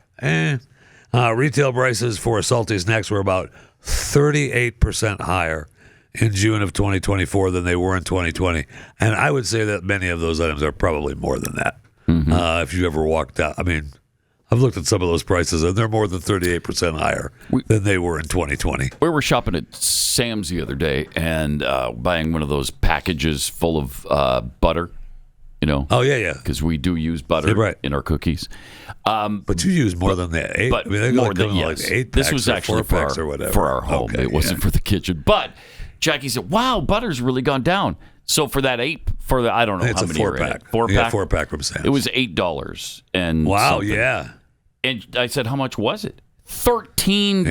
Retail prices for salty snacks were about 38% higher in June of 2024 than they were in 2020. And I would say that many of those items are probably more than that. If you ever walked out, I mean, I've looked at some of those prices, and they're more than 38% higher than they were in 2020. We were shopping at Sam's the other day and buying one of those packages full of butter, Oh, yeah. Because we do use butter in our cookies. But you use more than the 8. But I mean, they more go than like 8 This packs was or actually 4 packs or whatever. for our home. Okay, it wasn't for the kitchen. But Jackie said, "Wow, butter's really gone down." So for that 8, I don't know It's how a many 4 are in it. pack. 4 Yeah, pack. 4 pack from Sam's. It was $8 and Wow, something. yeah. And I said, "How much was it?" $13.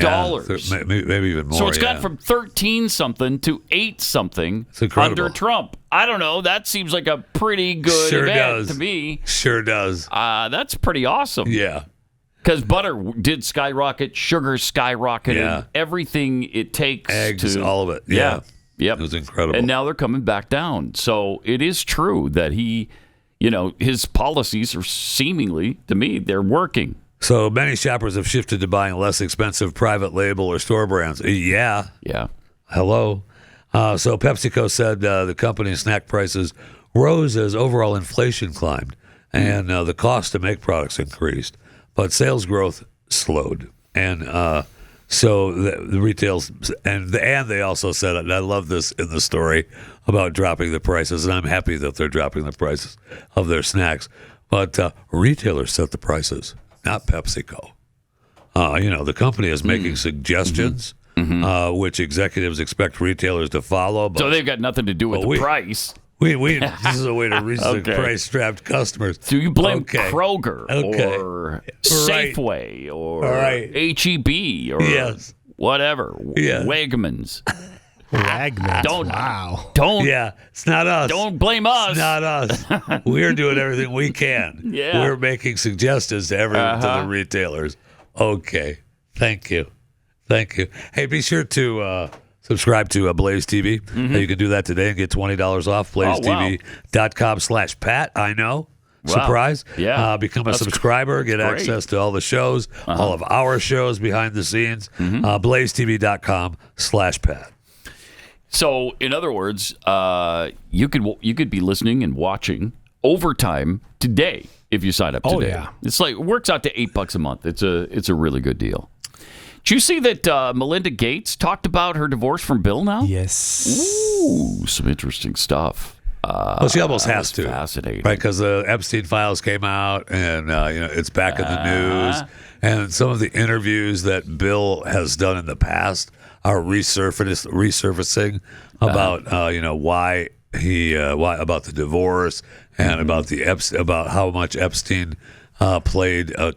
Yeah, maybe even more. So it's gone from 13 something to 8 something incredible. under Trump. I don't know. That seems like a pretty good Sure event does. to me. Sure does. That's pretty awesome. Yeah. Because butter did skyrocket, sugar skyrocketed, Yeah. everything it takes Eggs, to all of it. Yeah. Yep. It was incredible. And now they're coming back down. So it is true that his policies are seemingly, to me, they're working. So many shoppers have shifted to buying less expensive private label or store brands. Yeah. Hello. So PepsiCo said the company's snack prices rose as overall inflation climbed and the cost to make products increased, but sales growth slowed. And so the retails and they also said, and I love this in the story about dropping the prices, and I'm happy that they're dropping the prices of their snacks. But retailers set the prices, not PepsiCo. The company is making suggestions, which executives expect retailers to follow. But So they've got nothing to do with the price. This is a way to reach the price-strapped customers. So you blame Kroger or Right. Safeway or Right. H-E-B or whatever, Wegmans. Wegmans. Yeah, it's not us. Don't blame us. It's not us. We're doing everything we can. Yeah. We're making suggestions to to the retailers Okay. Thank you. Hey, be sure to subscribe to Blaze TV. You can do that today and get $20 off. BlazeTV.com/Pat. I know. Wow. Surprise. Yeah. Become a subscriber. Get great. access to all the shows, all of our shows behind the scenes. BlazeTV.com/Pat. So, in other words, you could be listening and watching Overtime today if you sign up today. Yeah. It's like it works out to $8 a month. It's a really good deal. Did you see that Melinda Gates talked about her divorce from Bill now? Yes. Ooh, some interesting stuff. Well, she almost has to, fascinating, right? Because the Epstein files came out, and it's back in the news. And some of the interviews that Bill has done in the past are resurfacing about why about the divorce and about about how much Epstein played a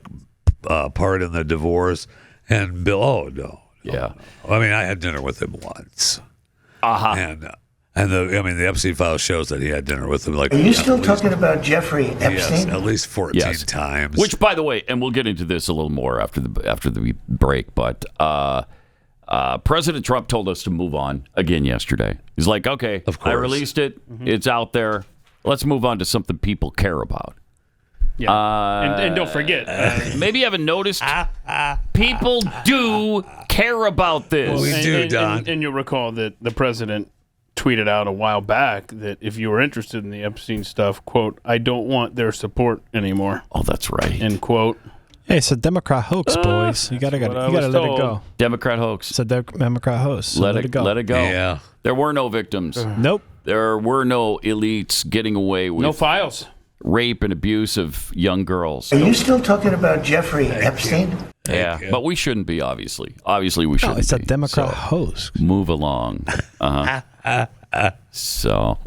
part in the divorce. And Bill, no. I mean, I had dinner with him once. And the Epstein file shows that he had dinner with him. Like, are you still talking about Jeffrey Epstein? Yes, at least 14 times. Which, by the way, and we'll get into this a little more after the break, but President Trump told us to move on again yesterday. He's like, okay, I released it. It's out there. Let's move on to something people care about. Yeah. And don't forget. Maybe you haven't noticed, people do care about this. Well, we do, Don. And you'll recall that the president tweeted out a while back that if you were interested in the Epstein stuff, quote, I don't want their support anymore. Oh, that's right. End quote. Hey, it's a Democrat hoax, boys. You gotta let it go. Democrat hoax. It's a Democrat hoax. So let it go. Let it go. Yeah. There were no victims. Nope. There were no elites getting away with no files. Rape and abuse of young girls. Are you still talking about Jeffrey Epstein? Yeah, but we shouldn't be, obviously. Obviously, we shouldn't be. It's a Democrat hoax. Move along. So,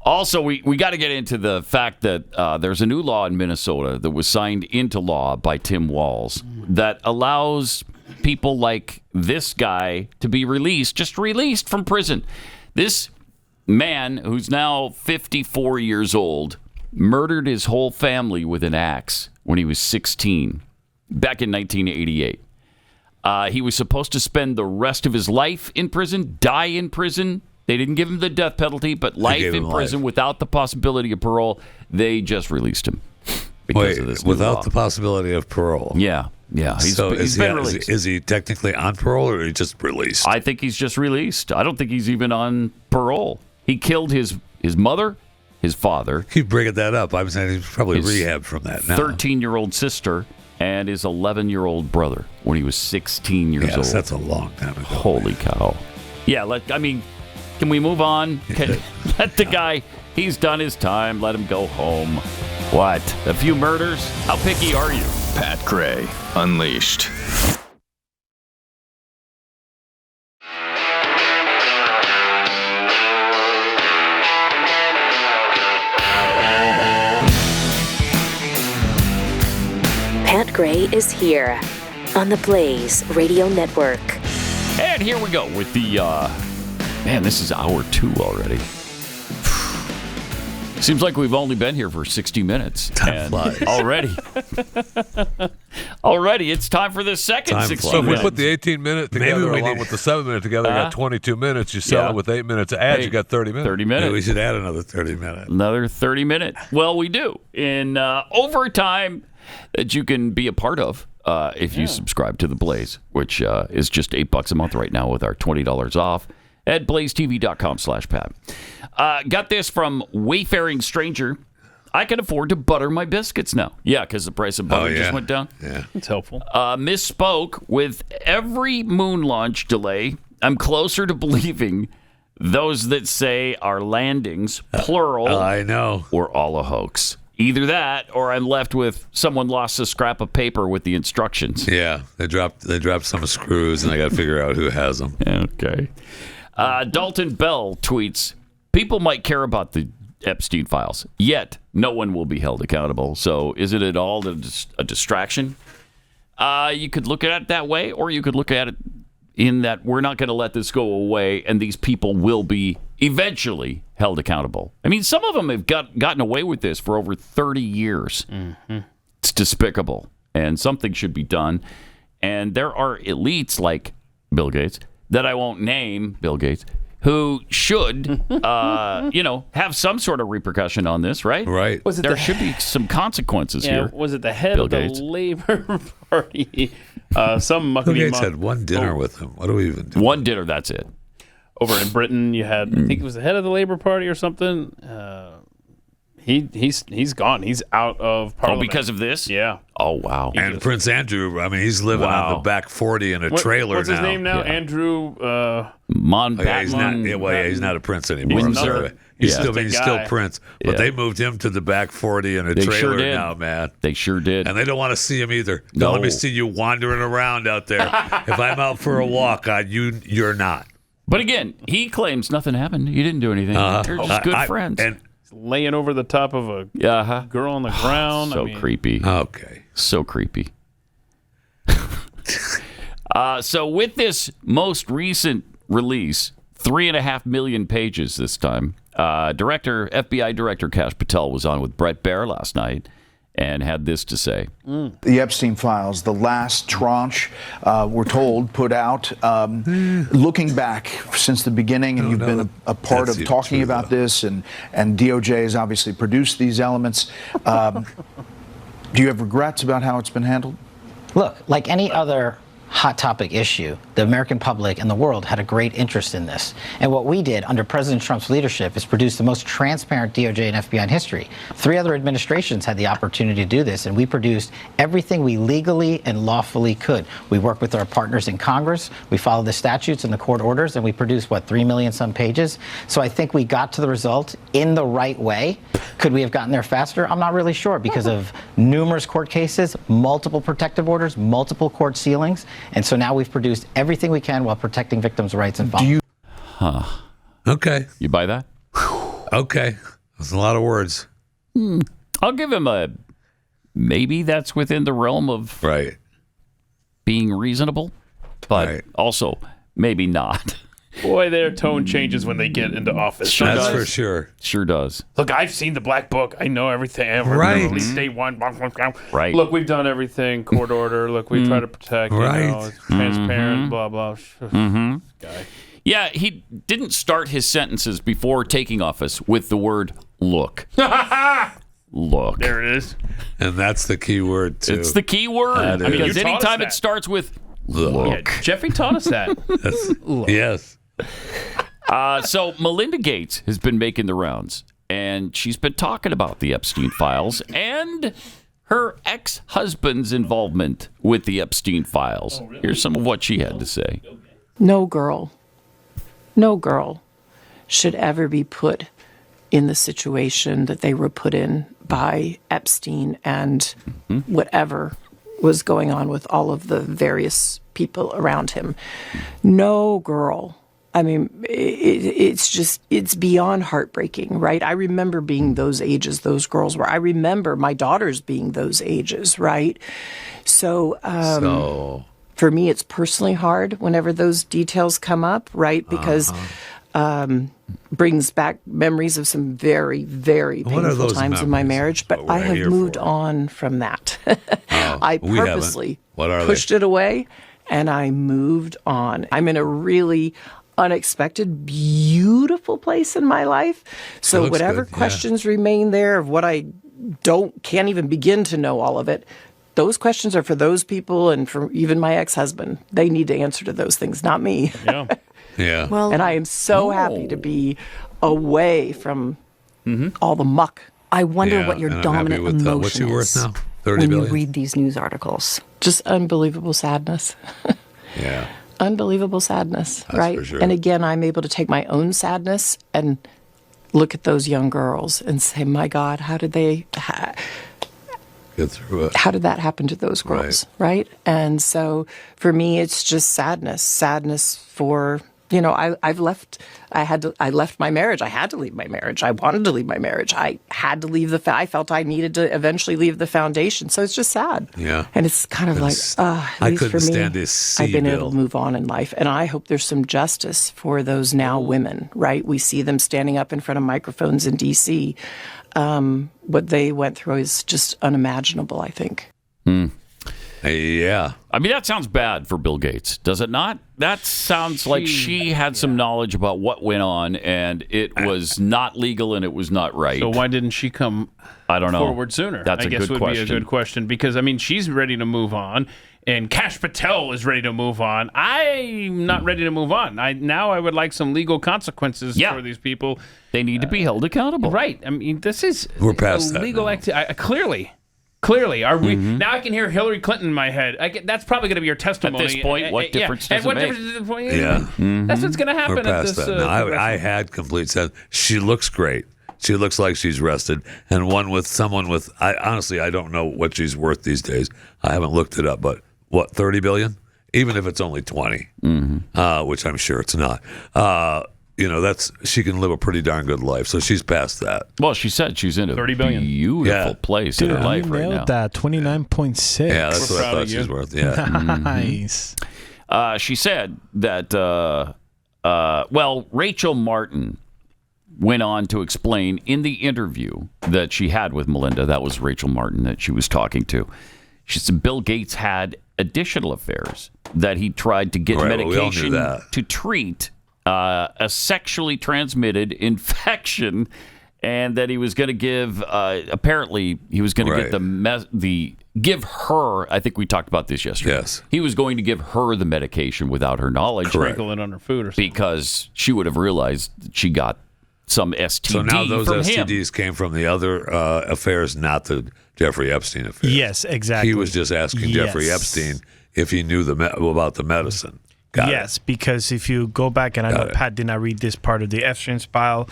also, we got to get into the fact that there's a new law in Minnesota that was signed into law by Tim Walz that allows people like this guy to be released from prison. This man, who's now 54 years old, murdered his whole family with an axe when he was 16, back in 1988. He was supposed to spend the rest of his life in prison, die in prison. They didn't give him the death penalty, but life in prison without the possibility of parole. They just released him because of this new without law. the possibility of parole. Yeah. He's been released. Is he technically on parole, or is he just released? I think he's just released. I don't think he's even on parole. He killed his mother, his father. Keep bringing that up. I'm saying he's probably rehabbed from that now. 13-year-old sister and his 11-year-old brother when he was 16 years old. Yes, that's a long time ago. Holy cow. Yeah, can we move on? Let the guy, he's done his time. Let him go home. What? A few murders? How picky are you? Pat Gray Unleashed. Pat Gray is here on the Blaze Radio Network. And here we go with the, man, this is hour 2 already. Seems like we've only been here for 60 minutes. Time flies. Already, it's time for the second 60 minutes. So if we put the 18-minute together along with the 7-minute together, you got 22 minutes. You sell it with 8 minutes of ads, you got 30 minutes. 30 minutes. Maybe we should add another 30 minutes. Another 30 minutes. Well, we do. In overtime that you can be a part of if you subscribe to The Blaze, which is just $8 a month right now with our $20 off at blazetv.com/Pat. Got this from Wayfaring Stranger. I can afford to butter my biscuits now. Yeah, because the price of butter just went down. Yeah, it's helpful. Misspoke. With every moon launch delay, I'm closer to believing those that say our landings, plural, I know, were all a hoax. Either that, or I'm left with someone lost a scrap of paper with the instructions. Yeah, they dropped some screws, and I got to figure out who has them. Okay. Dalton Bell tweets, people might care about the Epstein files, yet no one will be held accountable. So is it at all a distraction? You could look at it that way, or you could look at it in that we're not going to let this go away, and these people will be eventually held accountable. I mean, some of them have gotten away with this for over 30 years. Mm-hmm. It's despicable. and something should be done. And there are elites like Bill Gates, that I won't name, Bill Gates, who should, have some sort of repercussion on this, right? Right. There should be some consequences here. Was it the head Bill of the Gates. Labor Party? Some Bill Gates had one dinner with him. What do we even do? One dinner, that's it. Over in Britain, you had, I think it was the head of the Labor Party or something. He's gone. He's out of Parliament. Oh, because of this? Yeah. Oh, wow. And Prince Andrew, I mean, he's living on the back 40 in a trailer what's now. his name now? Yeah. Andrew he's not a prince anymore. Windsor. He's still Prince. But they moved him to the back 40 in a trailer now, man. They sure did. And they don't want to see him either. No. Don't let me see you wandering around out there. If I'm out for a walk, you're not. But again, he claims nothing happened. You didn't do anything. They're just good friends. And laying over the top of a girl on the ground. So creepy. Okay. So creepy. So with this most release, 3.5 million pages this time, FBI Director Kash Patel was on with Bret Baier last night and had this to say. The Epstein files, the last tranche, we're told, put out. Looking back since the beginning, and you've been a part of talking about this, and DOJ has obviously produced these elements. Do you have regrets about how it's been handled? Look, like any other hot topic issue, the American public and the world had a great interest in this. And what we did under President Trump's leadership is produce the most transparent DOJ and FBI in history. 3 other administrations had the opportunity to do this, and we produced everything we legally and lawfully could. We worked with our partners in Congress, we followed the statutes and the court orders, and we produced, 3 million some pages? So I think we got to the result in the right way. Could we have gotten there faster? I'm not really sure, because of numerous court cases, multiple protective orders, multiple court sealings. And so now we've produced everything we can while protecting victims' rights and following. Okay. You buy that? Okay. That's a lot of words. I'll give him a maybe that's within the realm of being reasonable, but also maybe not. Boy, their tone changes when they get into office. That's for sure. Sure does. Look, I've seen the Black Book. I know everything. Right. At least day one. Right. Look, we've done everything. Court order. Look, we try to protect. It's transparent. Blah, blah. Guy. Yeah, he didn't start his sentences before taking office with the word look. Look. There it is. And that's the key word, too. It's the key word. Because anytime it starts with look. Yeah, Jeffy taught us that. Yes. So Melinda Gates has been making the rounds, and she's been talking about the Epstein files and her ex-husband's involvement with the Epstein files. Here's some of what she had to say. No girl should ever be put in the situation that they were put in by Epstein and whatever was going on with all of the various people around him. No girl. I mean, it's beyond heartbreaking, right? I remember being those ages those girls were. I remember my daughters being those ages, right? So for me, it's personally hard whenever those details come up, right? Because brings back memories of some very, very painful times in my marriage. But I have moved on from that. I purposely pushed it away, and I moved on. I'm in a really unexpected, beautiful place in my life. So whatever questions remain there of what I can't even begin to know all of it, those questions are for those people and for even my ex-husband. They need to answer to those things, not me. Yeah. Yeah. Well, and I am so happy to be away from all the muck. I wonder what your dominant emotion what's your worth is now? 30 when billion? you read these news articles. Just unbelievable sadness. Yeah. Unbelievable sadness, That's right? for sure. And again, I'm able to take my own sadness and look at those young girls and say, my God, how did they get through it? How did that happen to those girls, right? And so for me, it's just sadness for, I left my marriage. I had to leave my marriage. I wanted to leave my marriage. I had to leave I felt I needed to eventually leave the foundation. So it's just sad. Yeah. And it's kind of at least for me, stand this I've been bill. able to move on in life. And I hope there's some justice for those now women, right? We see them standing up in front of microphones in D.C. What they went through is just unimaginable, I think. Yeah. I mean, that sounds bad for Bill Gates, does it not? That sounds like she had some knowledge about what went on, and it was not legal and it was not right. So why didn't she come I don't know. forward sooner? That's I a guess good would question. be a good question because, I mean, she's ready to move on, and Kash Patel is ready to move on. I'm not ready to move on. Now I would like some legal consequences for these people. They need to be held accountable. Right. I mean, this is We're past that legal now. activity. Clearly, are we now? I can hear Hillary Clinton in my head. That's probably going to be your testimony At this point, what difference does and what it make? difference does it make? Yeah. That's what's going to happen We're at past this. that now. I had complete sense. She looks great. She looks like she's rested. And someone with, honestly, I don't know what she's worth these days. I haven't looked it up, but what, 30 billion? Even if it's only 20, which I'm sure it's not. She can live a pretty darn good life. So she's past that. Well, she said she's in a 30 billion. beautiful place in her life you right nailed now. that 29.6. Yeah, that's what I thought she was worth. Yeah. Nice. She said that, Rachel Martin went on to explain in the interview that she had with Melinda, that was Rachel Martin that she was talking to. She said Bill Gates had additional affairs, that he tried to get medication to treat a sexually transmitted infection, and that he was going to give, apparently, he was going to get give her, I think we talked about this yesterday. Yes. He was going to give her the medication without her knowledge. Sprinkle it on her food or something. Because she would have realized that she got some STD So now those from STDs him. came from the other affairs, not the Jeffrey Epstein affair. Yes, exactly. He was just asking Jeffrey Epstein if he knew about the medicine. Yes, because if you go back, and I know Pat did not read this part of the Epstein file.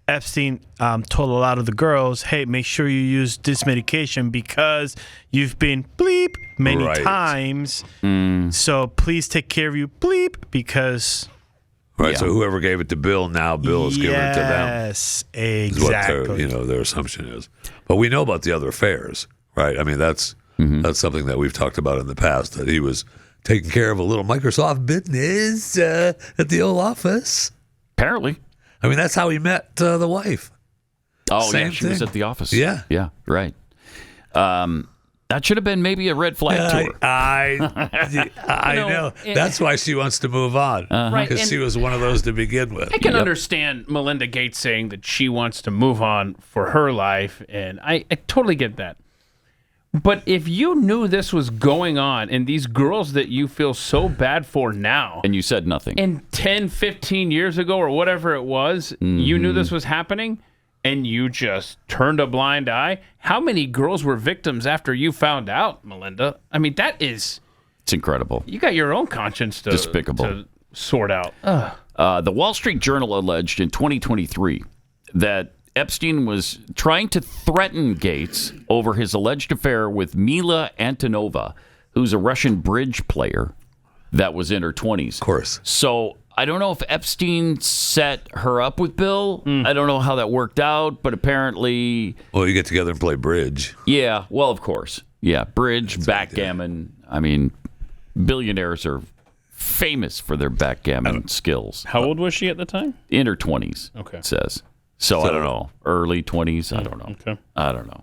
Epstein told a lot of the girls, hey, make sure you use this medication because you've been bleep many times. So please take care of you bleep because... Right, so whoever gave it to Bill, now Bill is giving it to them. Yes, exactly. Is what their assumption is. But we know about the other affairs, right? I mean, that's something that we've talked about in the past, that he was taking care of a little Microsoft business at the old office. Apparently. I mean, that's how he met the wife. Oh, Same yeah, she was thing. at the office. Yeah. Yeah, right. That should have been maybe a red flag to her. I know. That's why she wants to move on. Because she was one of those to begin with. I can understand Melinda Gates saying that she wants to move on for her life, and I totally get that. But if you knew this was going on and these girls that you feel so bad for now... And you said nothing. And 10, 15 years ago or whatever it was, you knew this was happening... and you just turned a blind eye. How many girls were victims after you found out, Melinda? I mean, it's incredible. You got your own conscience to sort out. The Wall Street Journal alleged in 2023 that Epstein was trying to threaten Gates over his alleged affair with Mila Antonova, who's a Russian bridge player that was in her 20s. Of course. So I don't know if Epstein set her up with Bill. I don't know how that worked out, but apparently... Well, you get together and play bridge. Yeah, well, of course. Yeah, bridge, backgammon. I mean, billionaires are famous for their backgammon skills. How old was she at the time? In her 20s, okay. It says. So I don't know. Early 20s? I don't know. Okay. I don't know.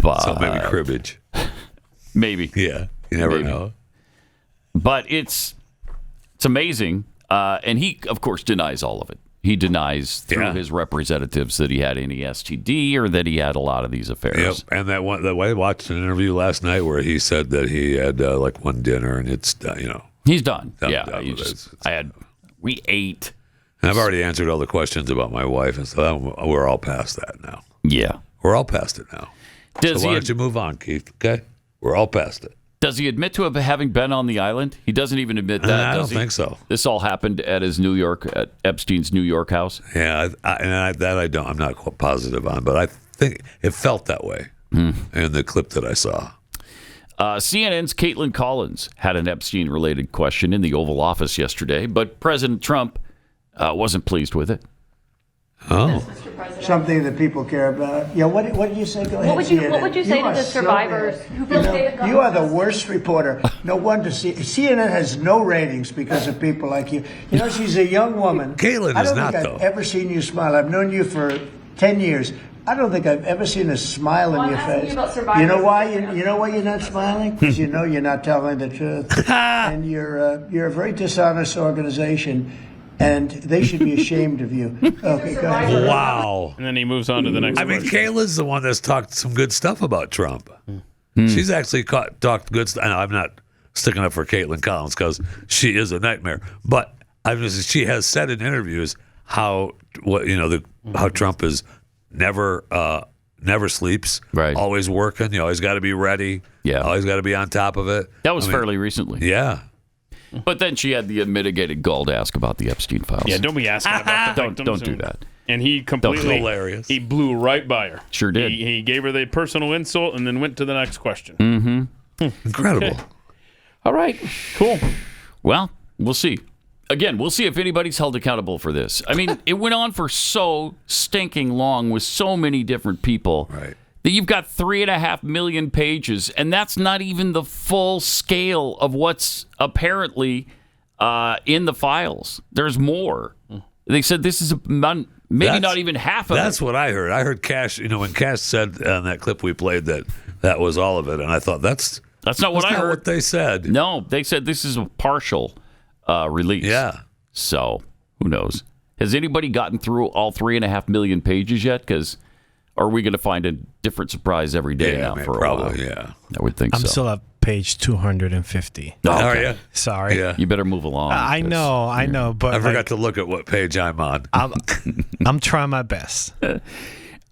But, so maybe cribbage. Maybe. Yeah, you never know. But it's amazing. And he, of course, denies all of it. He denies through his representatives that he had any STD or that he had a lot of these affairs. Yep. And that way I watched an interview last night where he said that he had like one dinner and it's he's done. We ate. And I've already answered all the questions about my wife, and so we're all past that now. Yeah, we're all past it now. So why don't you move on, Keith? Okay, we're all past it. Does he admit to having been on the island? He doesn't even admit that. I don't think so. This all happened at his at Epstein's New York house. Yeah, I'm not quite positive on, but I think it felt that way in the clip that I saw. CNN's Caitlin Collins had an Epstein-related question in the Oval Office yesterday, but President Trump wasn't pleased with it. Oh. Something that people care about. Yeah, what did you say? Go ahead. What would you say to the survivors who feel David You are the worst reporter. No wonder CNN has no ratings because of people like you. You know, she's a young woman. Caitlin I is don't not, think though. I've ever seen you smile. I've known you for 10 years. I don't think I've ever seen a smile Well, in your I'm asking face. you about survivors. You know why? You know why you're not smiling? Because you know you're not telling the truth, and you're a very dishonest organization, and they should be ashamed of you. Okay, go ahead. Wow. And then he moves on to the next I mean, question. Kayla's the one that's talked some good stuff about Trump. She's actually talked good stuff. I'm not sticking up for Caitlin Collins because she is a nightmare, but she has said in interviews how Trump is never sleeps, right? Always working. You always got to be ready. Yeah, always got to be on top of it. That was fairly recently. Yeah. But then she had the unmitigated gall to ask about the Epstein files. Yeah, don't be asking about the victims. Don't do that. And he completely hilarious. He blew right by her. Sure did. He gave her the personal insult and then went to the next question. Mm-hmm. Incredible. Okay. All right. Cool. Well, we'll see. Again, we'll see if anybody's held accountable for this. I mean, it went on for so stinking long with so many different people that you've got 3.5 million pages, and that's not even the full scale of what's apparently in the files. There's more. They said this is not even half of it. That's what I heard. I heard Kash, when Kash said on that clip we played that was all of it, and I thought that's not what I heard. What they said. No, they said this is a partial release. Yeah. So who knows? Has anybody gotten through all 3.5 million pages yet? Because are we going to find a different surprise every day now for a while? Yeah, I would think I'm so. still at page 250. Oh, okay. Are you? Sorry. Yeah. You better move along. I know, but I forgot to look at what page I'm on. I'm trying my best. Do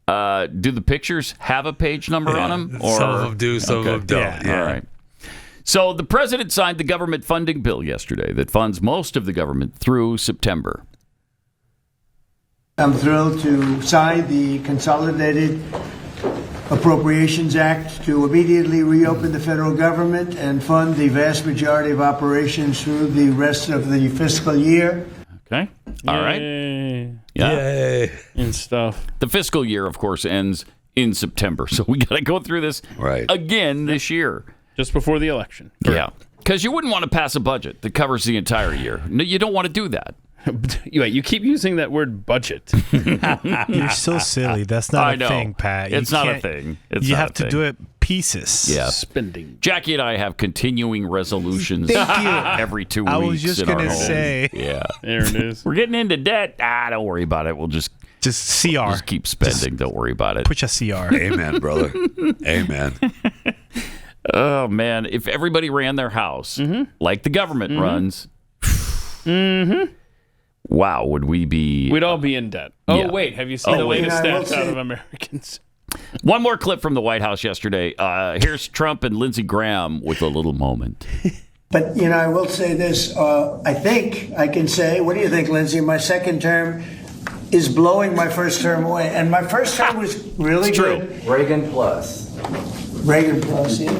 the pictures have a page number on them? Or? Some of them do, some of them don't. Yeah. All right. So the president signed the government funding bill yesterday that funds most of the government through September. I'm thrilled to sign the Consolidated Appropriations Act to immediately reopen the federal government and fund the vast majority of operations through the rest of the fiscal year. Okay. All right. Yeah. Yay. And stuff. The fiscal year, of course, ends in September. So we got to go through this again this year. Just before the election. Yeah. Because you wouldn't want to pass a budget that covers the entire year. No, you don't want to do that. You keep using that word budget. You're so silly. That's not a thing, Pat. It's not a thing. You have to do it pieces. Yeah. Spending. Jackie and I have continuing resolutions Thank you. every 2 weeks. I was just going to say. Yeah. There it is. We're getting into debt. Don't worry about it. We'll just CR. Just keep spending. Don't worry about it. Put your CR. Amen, brother. Amen. Oh, man. If everybody ran their house like the government runs, wow, would we be... We'd all be in debt. Oh, Yeah. wait. Have you seen the latest stats out of Americans? One more clip from the White House yesterday. Here's Trump and Lindsey Graham with a little moment. But, I will say this. I think I can say, what do you think, Lindsay? My second term is blowing my first term away. And my first term was really good. Reagan plus. Reagan plus, yeah.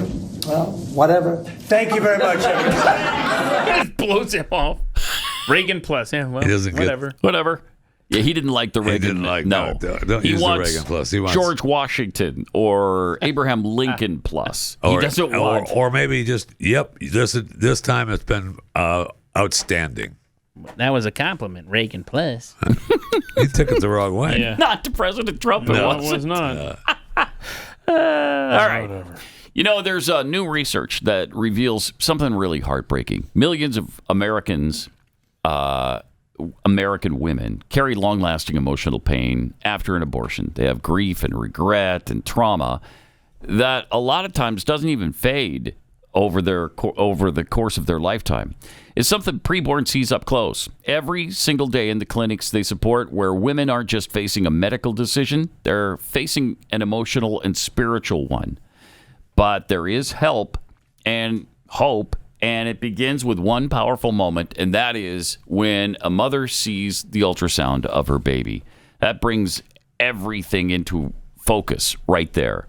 Well, whatever. Thank you very much, everybody. It blows him off. Reagan plus. Yeah, well, Whatever. Yeah, he didn't like the Reagan. He didn't like no. that. Don't he use wants the Reagan plus. He wants George Washington or Abraham Lincoln plus. He doesn't want... Or maybe just, this time it's been outstanding. That was a compliment. Reagan plus. He took it the wrong way. Yeah. Not to President Trump. No, it it was not. All right. Whatever. There's new research that reveals something really heartbreaking. Millions of American women carry long-lasting emotional pain after an abortion. They have grief and regret and trauma that a lot of times doesn't even fade over the course of their lifetime. It's something Preborn sees up close every single day in the clinics they support, where women aren't just facing a medical decision, they're facing an emotional and spiritual one. But there is help and hope, and it begins with one powerful moment, and that is when a mother sees the ultrasound of her baby. That brings everything into focus right there.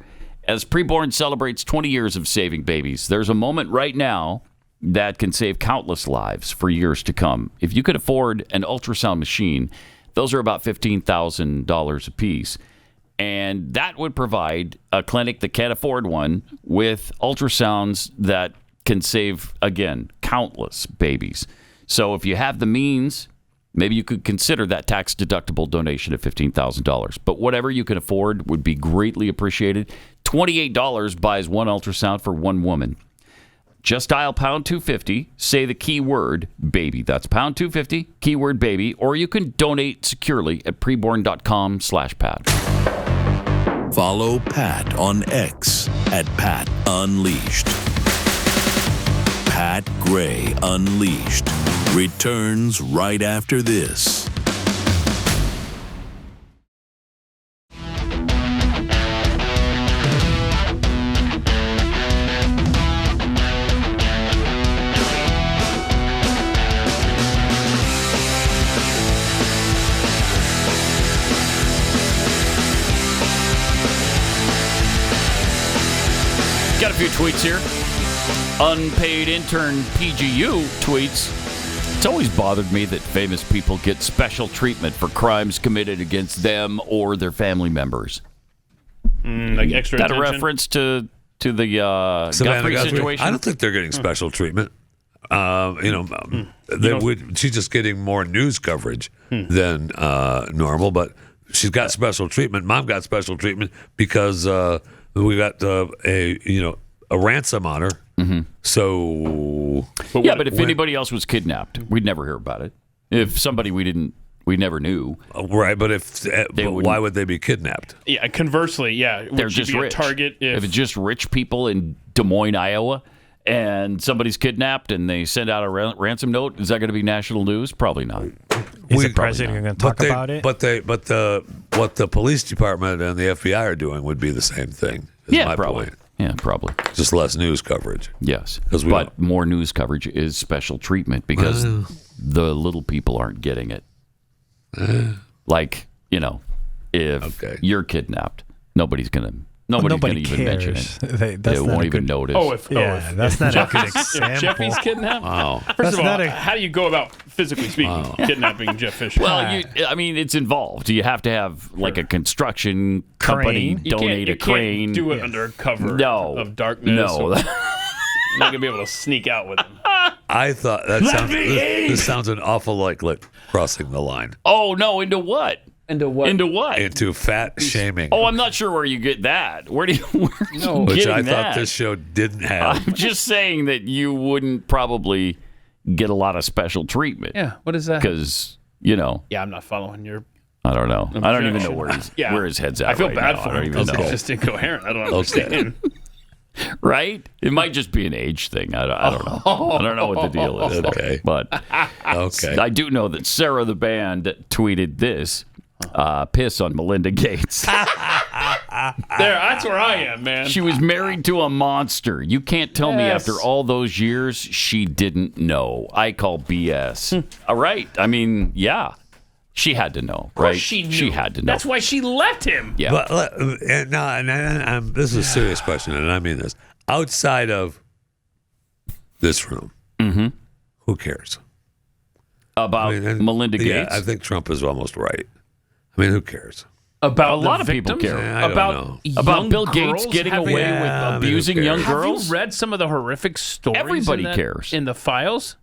As Preborn celebrates 20 years of saving babies, there's a moment right now that can save countless lives for years to come. If you could afford an ultrasound machine, those are about $15,000 a piece. And that would provide a clinic that can't afford one with ultrasounds that can save, again, countless babies. So if you have the means maybe you could consider that tax-deductible donation of $15,000. But whatever you can afford would be greatly appreciated. $28 buys one ultrasound for one woman. Just dial pound 250, say the keyword baby. That's pound 250, keyword baby, or you can donate securely at preborn.com/Pat. Follow Pat on X at Pat Unleashed. Pat Gray Unleashed returns right after this. Got a few tweets here. Unpaid intern PGU tweets, it's always bothered me that famous people get special treatment for crimes committed against them or their family members. Like extra That attention? a reference to the Guthrie situation? I don't think they're getting special treatment. She's just getting more news coverage than normal, but she's got special treatment. Mom got special treatment because we got a ransom on her. So, but if anybody else was kidnapped, we'd never hear about it. If somebody we never knew, right? But why would they be kidnapped? Yeah. Conversely, yeah, they're would just be rich. A target if it's just rich people in Des Moines, Iowa, and somebody's kidnapped and they send out a ransom note, is that going to be national news? Probably not. Is the president going to talk about it? What the police department and the FBI are doing would be the same thing. Yeah, probably. Point. Yeah, probably. Just less news coverage. Yes, but more news coverage is special treatment because the little people aren't getting it. Like, if you're kidnapped, nobody's gonna even mention it. They won't even notice. That's not a good example. If Jeffy's kidnapped? Wow. First of all, how do you go about, physically speaking, kidnapping Jeff Fisher? Well, it's involved. You have to have like a construction company donate a crane. You can't do it under cover of darkness. No. You're not going to be able to sneak out with him. I thought this sounds an awful like crossing the line. Oh, no, into what? Into what? Into what? Into fat shaming. Oh, I'm not sure where you get that. Where you Which I thought this show didn't have. I'm just saying that you wouldn't probably get a lot of special treatment. Yeah, what is that? Because, Yeah, I'm not following your... I don't know. I don't even know where his head's at. I feel right bad now. for him. I don't even know. It's just incoherent. I don't understand. Right? It might just be an age thing. I don't know. I don't know what the deal is. Okay. But I do know that Sarah the Band tweeted this. Piss on Melinda Gates. That's where I am, man. She was married to a monster. You can't tell me after all those years she didn't know. I call BS. All right. I mean, yeah. She had to know, right? She knew. She had to know. That's why she left him. Yeah. But this is a serious question, and I mean this. Outside of this room, who cares? About Melinda Gates? Yeah, I think Trump is almost right. I mean, who cares? About a lot of people care. About Bill Gates getting away with abusing young girls? Have you read some of the horrific stories? Everybody cares. In the files?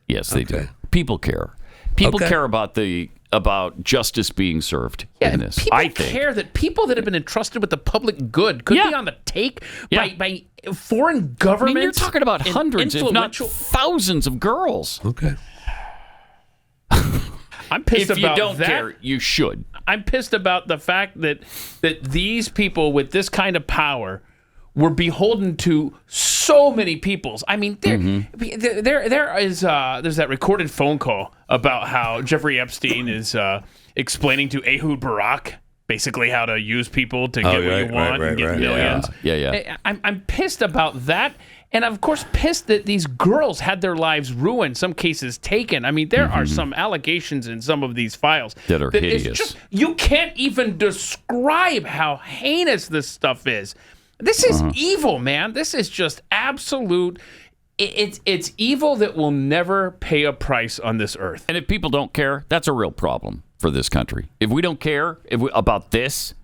Yes, they do. People care. People care about justice being served in this. People care that people that have been entrusted with the public good could be on the take by foreign governments. I mean, you're talking about hundreds, if not thousands of girls. Okay. I'm pissed if about you don't that. care, you should. I'm pissed about the fact that these people with this kind of power were beholden to so many peoples. I mean, there's that recorded phone call about how Jeffrey Epstein is explaining to Ehud Barak basically how to use people to get what you want and get millions. Yeah. I'm pissed about that. And of course, pissed that these girls had their lives ruined, some cases taken. I mean, there are some allegations in some of these files that are hideous. You can't even describe how heinous this stuff is. This is evil, man. This is just absolute. It's evil that will never pay a price on this earth. And if people don't care, that's a real problem for this country. If we don't care about this,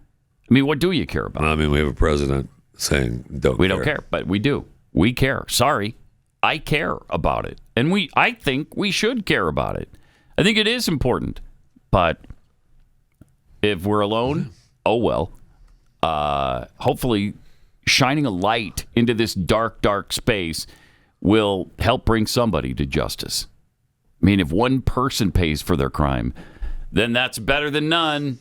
I mean, what do you care about? I mean, we have a president saying we don't care, but we do. We care. Sorry, I care about it, and I think we should care about it. I think it is important, but if we're alone, oh well. Hopefully, shining a light into this dark, dark space will help bring somebody to justice. I mean, if one person pays for their crime, then that's better than none.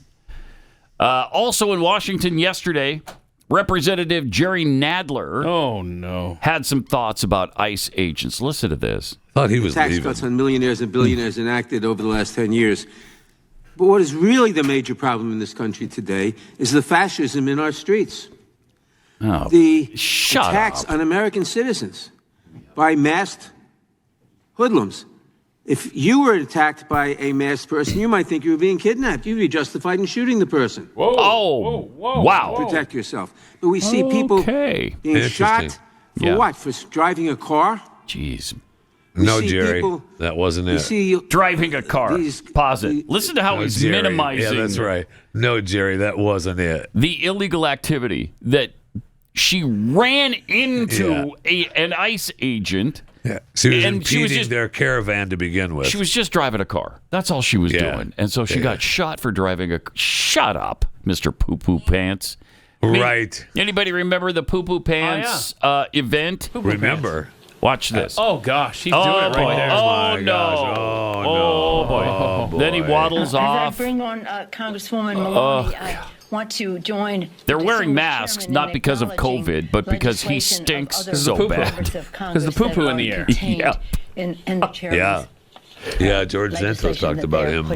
Also in Washington yesterday, Representative Jerry Nadler had some thoughts about ICE agents. Listen to this. Thought he was tax cuts on millionaires and billionaires enacted over the last 10 years. But what is really the major problem in this country today is the fascism in our streets. The attacks on American citizens by masked hoodlums. If you were attacked by a masked person, you might think you were being kidnapped. You'd be justified in shooting the person. Wow. Protect yourself. But we see people being shot for what? For driving a car? Jeez. No, Jerry, that wasn't it. Driving a car. Pause it. Listen to how he's minimizing. Yeah, that's right. No, Jerry, that wasn't it. The illegal activity that she ran into an ICE agent. Yeah. She was impeding their caravan to begin with. She was just driving a car. That's all she was doing. And so she got shot for driving a... Shut up, Mr. Poo-Poo Pants. Right. Anybody remember the Poo-Poo Pants event? Remember. Watch this. Oh, gosh. He's doing it right there. Oh, no. Oh, boy. Oh, boy. Then he waddles off. As I bring on Congresswoman Maloney, I want to join. They're wearing masks, not because of COVID, but because he stinks so bad. Because the poo-poo in the air. Yeah. In the charities. Yeah, George Santos talked about him.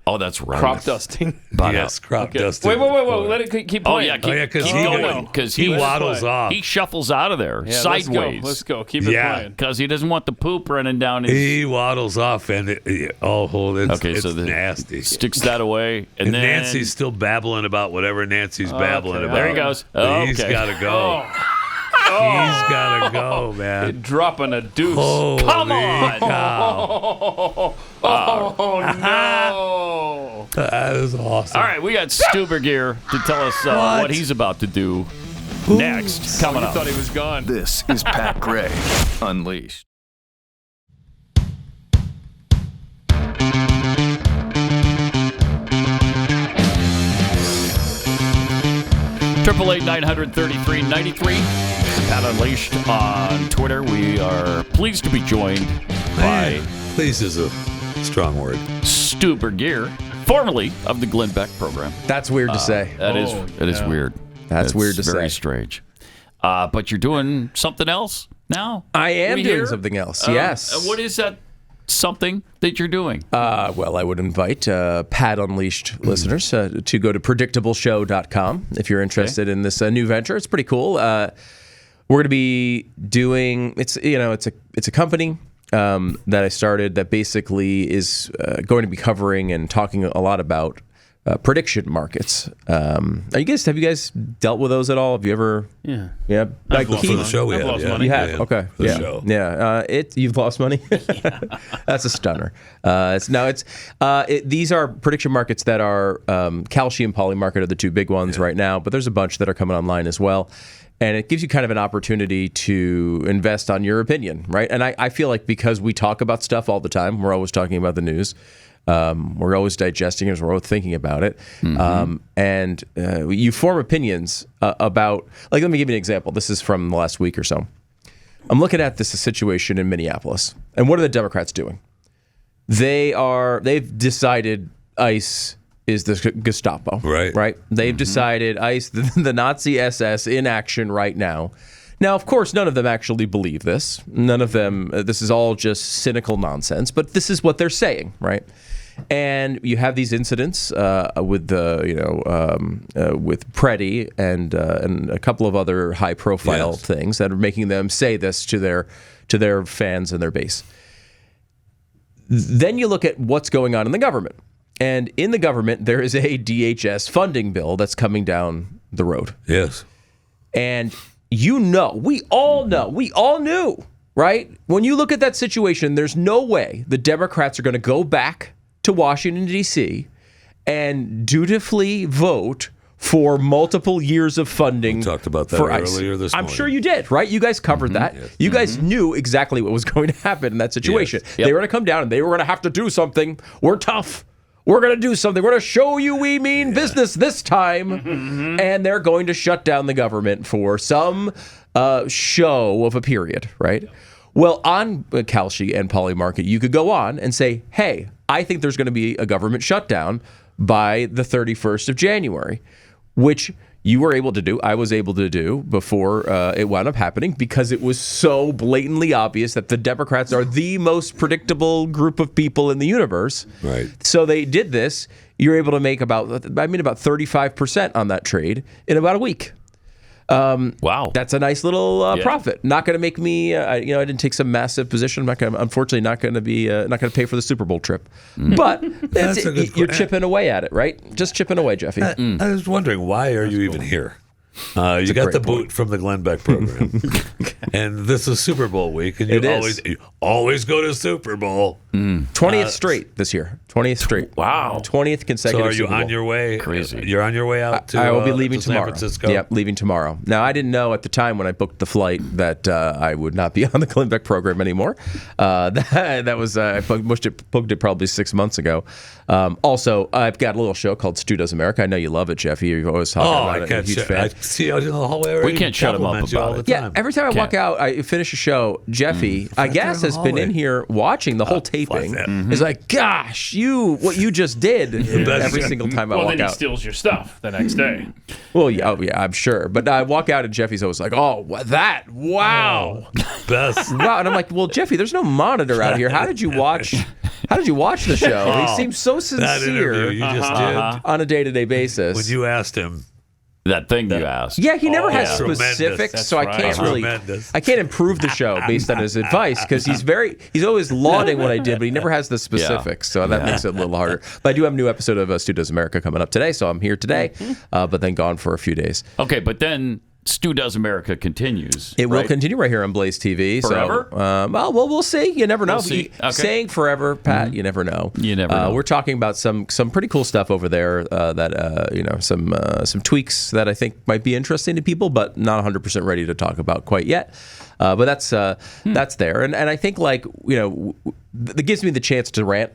Oh, that's right. Crop dusting. Yes, crop dusting. Wait. Let it keep playing. Keep going. Because he waddles off. He shuffles out of there sideways. Let's go. Keep it playing. Because he doesn't want the poop running down his... He waddles off, and it's nasty. Sticks that away. And then Nancy's still babbling about whatever Nancy's babbling about. There he goes. He's got to go. He's got to go, man. Dropping a deuce. Holy Come on. Cow. Oh, no. That is awesome. All right, we got Stu Burguiere to tell us what he's about to do next. Coming up. I thought he was gone. This is Pat Gray Unleashed. Triple 8-933-93. Pat Unleashed on Twitter. We are pleased to be joined by... Pleased is a strong word. Stu Burguiere, formerly of the Glenn Beck program. That's weird to say. That is weird. That's weird to say. Very strange. But you're doing something else now? I am doing something else, yes. What is that something that you're doing? Well, I would invite Pat Unleashed listeners to go to predictableshow.com if you're interested in this new venture. It's pretty cool. We're going to be doing it's a company that I started that basically is going to be covering and talking a lot about prediction markets. Have you guys dealt with those at all? Have you ever? Yeah. Yeah. For the show we I've have. lost Yeah. money. You have? Okay. For the show. Yeah. You've lost money? That's a stunner. These are prediction markets that are Kalshi and Polymarket are the two big ones right now, but there's a bunch that are coming online as well. And it gives you kind of an opportunity to invest on your opinion, right? And I feel like because we talk about stuff all the time, we're always talking about the news. We're always digesting it. We're always thinking about it. And you form opinions about, like, let me give you an example. This is from the last week or so. I'm looking at this situation in Minneapolis. And what are the Democrats doing? They've decided ICE is the Gestapo. Right? They've decided ICE, the Nazi SS, in action right now. Now, of course, none of them actually believe this. None of them, this is all just cynical nonsense, but this is what they're saying, right? And you have these incidents with Preddy and a couple of other high-profile things that are making them say this to their fans and their base. Then you look at what's going on in the government. And in the government, there is a DHS funding bill that's coming down the road. Yes. And we all knew, right? When you look at that situation, there's no way the Democrats are going to go back to Washington, D.C. and dutifully vote for multiple years of funding. We talked about that earlier this morning. I'm sure you did, right? You guys covered that. Yes. You guys knew exactly what was going to happen in that situation. Yes. Yep. They were going to come down and they were going to have to do something. We're tough. We're going to do something. We're going to show you we mean business this time. And they're going to shut down the government for some show of a period, right? Well, on Kalshi and Polymarket, you could go on and say, hey, I think there's going to be a government shutdown by the 31st of January, which you were able to do, I was able to do before it wound up happening because it was so blatantly obvious that the Democrats are the most predictable group of people in the universe. Right. So they did this. You're able to make about 35% on that trade in about a week. Wow, that's a nice little profit. Not going to make me, I didn't take some massive position. I'm not going, unfortunately, not going to pay for the Super Bowl trip. But you're chipping away at it, right? Just chipping away, Jeffy. I was wondering, why are you even here? You got the boot from the Glenn Beck program, and this is Super Bowl week, and you always go to Super Bowl. 20th straight this year. 20th straight. Wow. 20th consecutive. So are you Super Bowl. on your way? Crazy. You're on your way out to. I will be leaving San tomorrow. Francisco. Yep, leaving tomorrow. Now I didn't know at the time when I booked the flight that I would not be on the Glenn Beck program anymore. That was I booked it probably 6 months ago. Also, I've got a little show called Stu Does America. I know you love it, Jeffy. You're always talking about it. I'm a huge fan. I see out in the hallway. We can't shut him up about it. Yeah, every time I walk out, I finish a show. Jeffy, I guess, has been in here watching the whole taping. He's like, "Gosh, what you just did!" Every single time I walk out. Well, then he steals your stuff the next day. Well, yeah, I'm sure. But I walk out and Jeffy's always like, "Oh, that! Wow, best!" Wow, and I'm like, "Well, Jeffy, there's no monitor out here. How did you watch the show?" He seems so sincere. That interview you just did on a day-to-day basis. When you asked him. That thing you asked. Yeah, he never has specifics, That's so I can't I can't improve the show based on his advice because he's always lauding what I did, but he never has the specifics, so that makes it a little harder. But I do have a new episode of Stu Does America coming up today, so I'm here today, but then gone for a few days. Okay, but then Stu Does America continues. It will continue right here on Blaze TV. Forever? So, we'll see. You never know. We'll see. Okay. Saying forever, Pat, you never know. You never know. We're talking about some pretty cool stuff over there some tweaks that I think might be interesting to people, but not 100% ready to talk about quite yet. But that's there. And I think that gives me the chance to rant.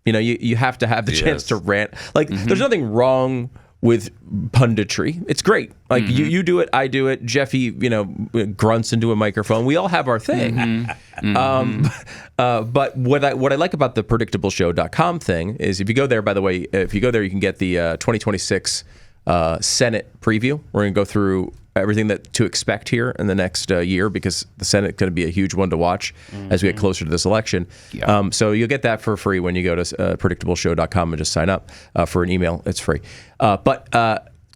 You have to have the chance to rant. There's nothing wrong with punditry. It's great. You do it, I do it. Jeffy, grunts into a microphone. We all have our thing. But what I like about the predictableshow.com thing is if you go there, by the way, you can get the 2026 Senate preview. We're going to go through everything that to expect here in the next year because the Senate is going to be a huge one to watch as we get closer to this election. Yeah. So you'll get that for free when you go to predictableshow.com and just sign up for an email. It's free. But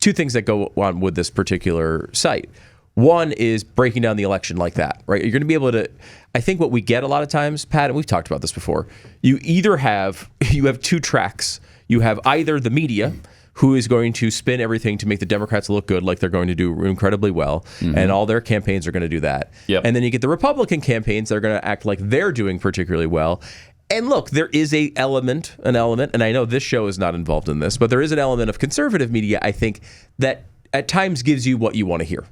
two things that go on with this particular site. One is breaking down the election like that, right? You're going to be able to, I think what we get a lot of times, Pat, and we've talked about this before, you have two tracks. You have either the media, who is going to spin everything to make the Democrats look good, like they're going to do incredibly well, and all their campaigns are going to do that. Yep. And then you get the Republican campaigns that are going to act like they're doing particularly well. And look, there is an element, and I know this show is not involved in this, but there is an element of conservative media, I think, that at times gives you what you want to hear.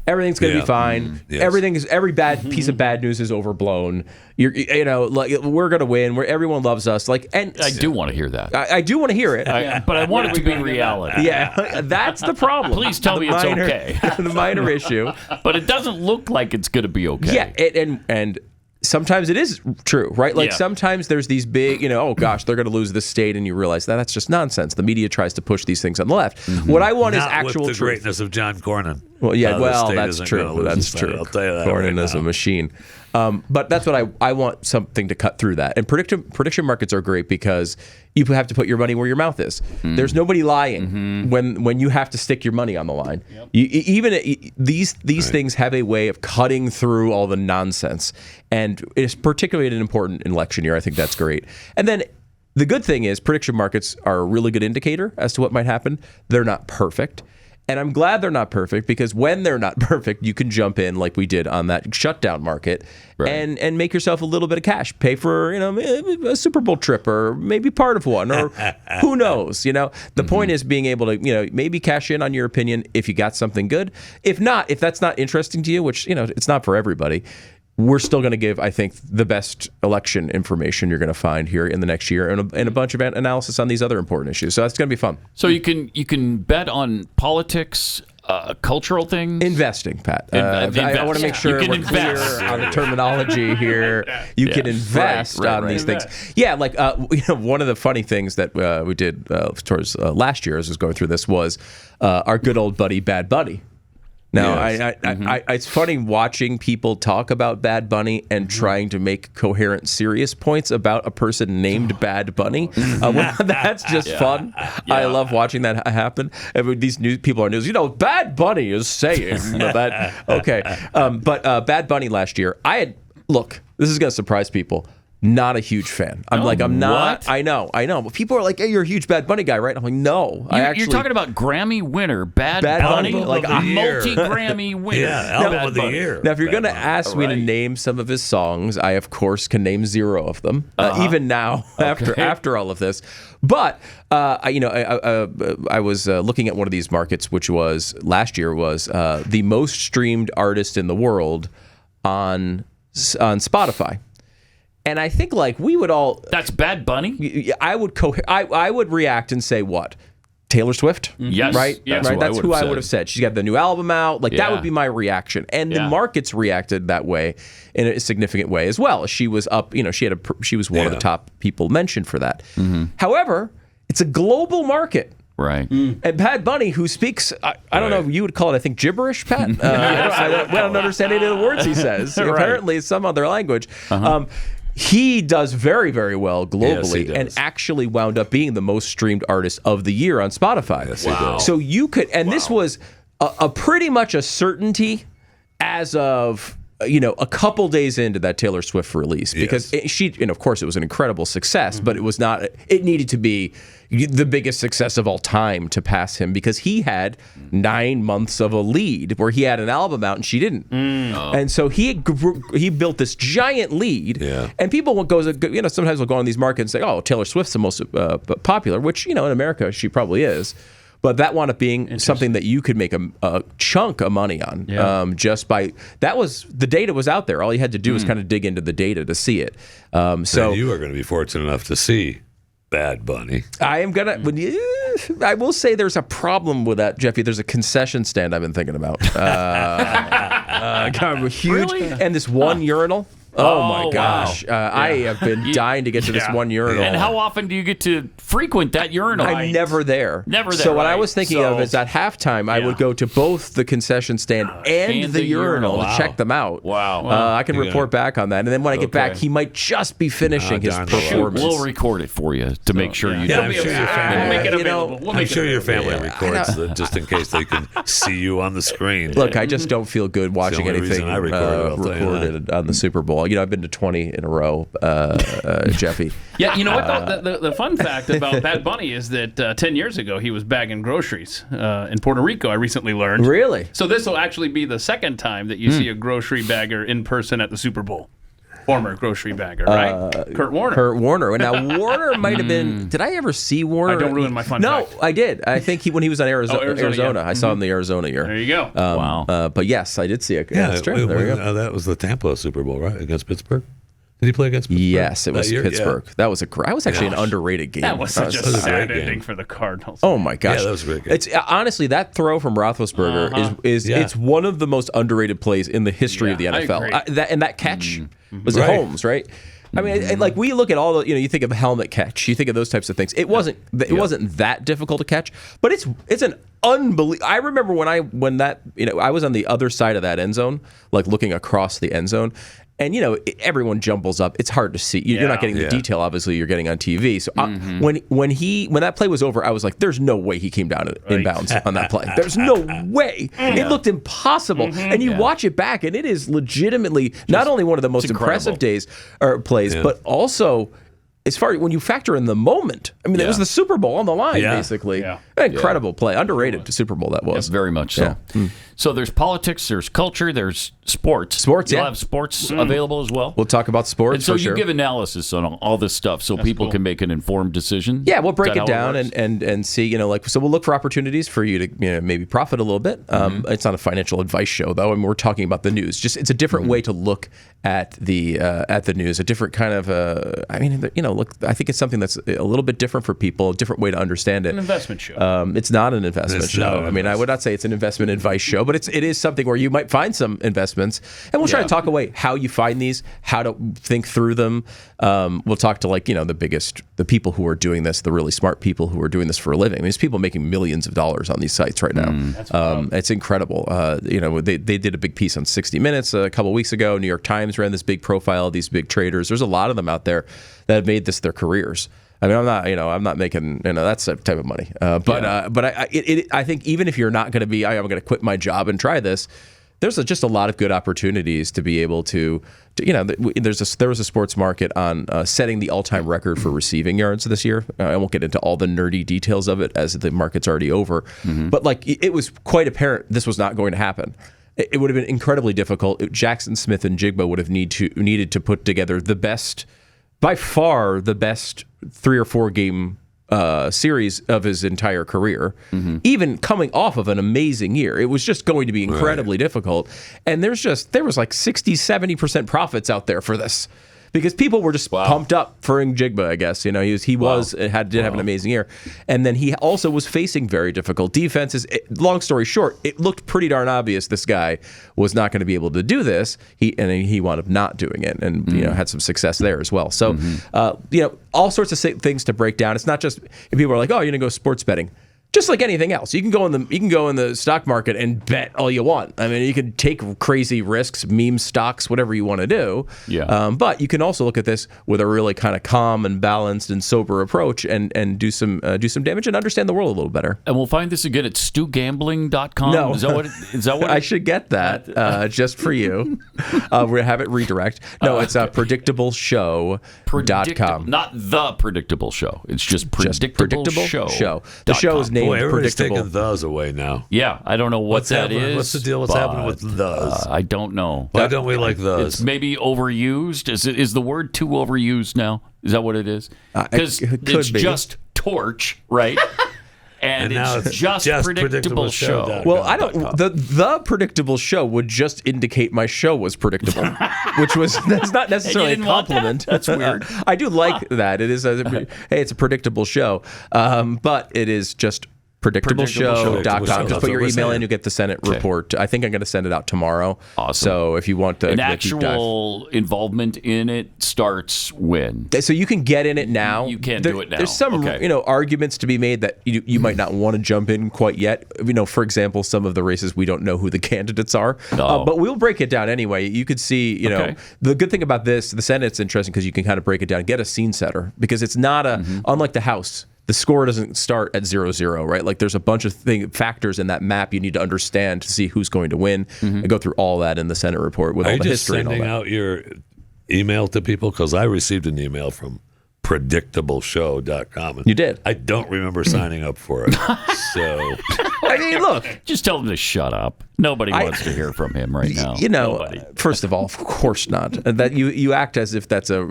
Everything's going to be fine. Yes. Every bad piece of bad news is overblown. We're going to win. Everyone loves us. And I do want to hear that. I do want to hear it, but I want it to be reality. Yeah, that's the problem. Please tell me it's okay. The minor issue, but it doesn't look like it's going to be okay. Yeah, and sometimes it is true, right? Sometimes there's these big, oh gosh, they're going to lose this state, and you realize that's just nonsense. The media tries to push these things on the left. What I want is actual with the truth. Greatness of John Cornyn. Well, that's true. That's true. I'll tell you that. Cornyn is a machine. But that's what I want, something to cut through that. And prediction markets are great because you have to put your money where your mouth is. There's nobody lying when you have to stick your money on the line. Yep. These things have a way of cutting through all the nonsense, and it's particularly an important election year. I think that's great. And then the good thing is prediction markets are a really good indicator as to what might happen. They're not perfect. And I'm glad they're not perfect, because when they're not perfect, you can jump in like we did on that shutdown market and make yourself a little bit of cash. Pay for, a Super Bowl trip, or maybe part of one, or who knows, The point is being able to, maybe cash in on your opinion if you got something good. If not, if that's not interesting to you, which, it's not for everybody, we're still going to give, I think, the best election information you're going to find here in the next year, and a bunch of analysis on these other important issues. So that's going to be fun. So you can bet on politics, cultural things, investing, Pat. I want to make sure we're clear on the terminology here. You can invest on these things. Yeah, like one of the funny things that we did towards last year as I was going through this was our good old buddy Bad Bunny. Now, it's funny watching people talk about Bad Bunny and trying to make coherent, serious points about a person named Bad Bunny. That's just fun. I love watching that happen. These new people on news, Bad Bunny is saying that. Okay, but Bad Bunny last year, look, this is going to surprise people. Not a huge fan. I'm not. What? I know. But people are like, "Hey, you're a huge Bad Bunny guy, right?" I'm like, "No, you're talking about Grammy winner Bad Bunny, like a multi-Grammy winner, album of the year." Now, if you're going to ask me to name some of his songs, I of course can name 0 of them, even now after all of this. But I was looking at one of these markets, which was last year was the most streamed artist in the world on Spotify. And I think we would all... That's Bad Bunny? I would react and say what? Taylor Swift? Yes. Right? Yes. Right? That's who I would have said. She's got the new album out. That would be my reaction. And the markets reacted that way in a significant way as well. She was up, she was one of the top people mentioned for that. Mm-hmm. However, it's a global market. Right. And Bad Bunny, who speaks, I don't know, you would call it, I think, gibberish, Pat? I don't understand any of the words he says. Apparently, it's some other language. He does very, very well globally, and actually wound up being the most streamed artist of the year on Spotify. Yes, wow. So you could, and this was a pretty much a certainty as of a couple days into that Taylor Swift release, because of course, it was an incredible success, but it was not. It needed to be the biggest success of all time to pass him, because he had 9 months of a lead where he had an album out and she didn't, and so he built this giant lead. And people sometimes will go on these markets and say, "Oh, Taylor Swift's the most popular," which in America she probably is. But that wound up being something that you could make a chunk of money on, just by the data was out there. All you had to do was kind of dig into the data to see it. So you are going to be fortunate enough to see Bad Bunny. I am gonna. I will say there's a problem with that, Jeffy. There's a concession stand I've been thinking about. Kind of huge, and this one urinal. Oh my gosh! Wow. I have been dying to get to this one urinal. And how often do you get to frequent that urinal? I'm never there. Never there. So what I was thinking of is at halftime, I would go to both the concession stand and the urinal to check them out. Wow. I can report back on that, and then when I get back, he might just be finishing his performance. We'll record it for you to make sure you. I'm sure your family. We'll make it available. I'm sure your family records just in case they can see you on the screen. Look, I just don't feel good watching anything recorded on the Super Bowl. I've been to 20 in a row, Jeffy. Yeah, you know what, though? The fun fact about Bad Bunny is that 10 years ago, he was bagging groceries in Puerto Rico, I recently learned. Really? So this will actually be the second time that you see a grocery bagger in person at the Super Bowl. Former grocery bagger, right? Kurt Warner. Kurt Warner. And now Warner might have been. Did I ever see Warner? I don't ruin my fun fact. No, I did. I think when he was on Arizona. I saw him the Arizona year. There you go. Wow. But yes, I did see it. Yeah, that's true. There you go. That was the Tampa Super Bowl, right? Against Pittsburgh. Did he play against Pittsburgh? Yes, it was Pittsburgh. Yeah. That was actually an underrated game. That was such a sad ending for the Cardinals. Oh my gosh. Yeah, that was a great game. It's honestly, that throw from Roethlisberger is it's one of the most underrated plays in the history of the NFL. That catch was at Holmes, right? I mean, like we look at all the, you think of helmet catch, you think of those types of things. It wasn't that difficult to catch, but it's an unbelievable. I remember when I was on the other side of that end zone, like looking across the end zone. And, everyone jumbles up. It's hard to see. You're not getting the detail, obviously, you're getting on TV. So when that play was over, I was like, there's no way he came down in bounds on that play. There's no way. It looked impossible. And you watch it back, and it is legitimately not only one of the most impressive plays, but also as far as when you factor in the moment, I mean, it was the Super Bowl on the line, basically. Yeah. Incredible play. Underrated to Super Bowl that was. Yeah, very much so. Yeah. So there's politics, there's culture, there's sports. You'll have sports available as well. We'll talk about sports and so for you sure. give analysis on all this stuff so people can make an informed decision. Yeah, we'll break it down and see, so we'll look for opportunities for you to maybe profit a little bit. It's not a financial advice show, though, and we're talking about the news. Just it's a different way to look at the news, a different kind of, look, I think it's something that's a little bit different for people, a different way to understand it. An investment show. It's not an investment show. I mean, I would not say it's an investment advice show, but it is something where you might find some investments, and we'll try to talk away how you find these, how to think through them. We'll talk to the people who are doing this, the really smart people who are doing this for a living. I mean, there's people making millions of dollars on these sites right now. It's incredible. They did a big piece on 60 Minutes a couple weeks ago. New York Times ran this big profile of these big traders. There's a lot of them out there that have made this their careers. I mean, I'm not making, that type of money. But I think even if you're not going to be, I'm going to quit my job and try this, there's just a lot of good opportunities to be able to there was a sports market on setting the all-time record for receiving yards this year. I won't get into all the nerdy details of it as the market's already over. But it was quite apparent this was not going to happen. It would have been incredibly difficult. Jackson Smith and Jigba would have needed to put together by far the best 3 or 4 game series of his entire career, even coming off of an amazing year. It was just going to be incredibly difficult. And there was like 60-70% profits out there for this. Because people were just pumped up for Njigba, I guess. He did have an amazing year, and then he also was facing very difficult defenses. Long story short, it looked pretty darn obvious this guy was not going to be able to do this. He wound up not doing it, and had some success there as well. So, all sorts of things to break down. It's not just if people are like, "Oh, you're going to go sports betting." Just like anything else, you can go in the stock market and bet all you want. I mean, you can take crazy risks, meme stocks, whatever you want to do. Yeah. But you can also look at this with a really kind of calm and balanced and sober approach, and do some damage and understand the world a little better. And we'll find this again at stugambling.com. No. Is that what? I should get that just for you. We'll have it redirect. No, it's predictableshow.com. Not the Predictable Show. It's just Predictable Show. The show is named everybody's Predictable. taking those away now. Yeah, I don't know what that is. What's the deal? What's happening with those? I don't know. Why don't we like those? It's maybe overused. Is the word too overused now? Is that what it is? Because it's just torch, right? And now it's just Predictable Show. Well, I don't. The Predictable Show would just indicate my show was predictable, that's not necessarily a compliment. That's weird. I do like that. It is it's a predictable show, but it is just predictableshow.com. Just put your email in, you get the Senate report. I think I'm going to send it out tomorrow. Awesome. So if you want to an actual involvement in it starts when? So you can get in it now. You can't do it now. There's some arguments to be made that you might not want to jump in quite yet. For example, some of the races we don't know who the candidates are. But we'll break it down anyway. You could see, the good thing about the Senate's interesting because you can kind of break it down, get a scene setter, because it's not unlike the House. The score doesn't start at 0-0, right? Like there's a bunch of factors in that map you need to understand to see who's going to win. And go through all that in the Senate report with all the history and all that. Are you just sending out your email to people? Because I received an email from predictableshow.com. You did? I don't remember signing up for it. So I mean, look. Just tell him to shut up. Nobody wants to hear from him right now. Nobody. First of all, of course not. That you act as if that's a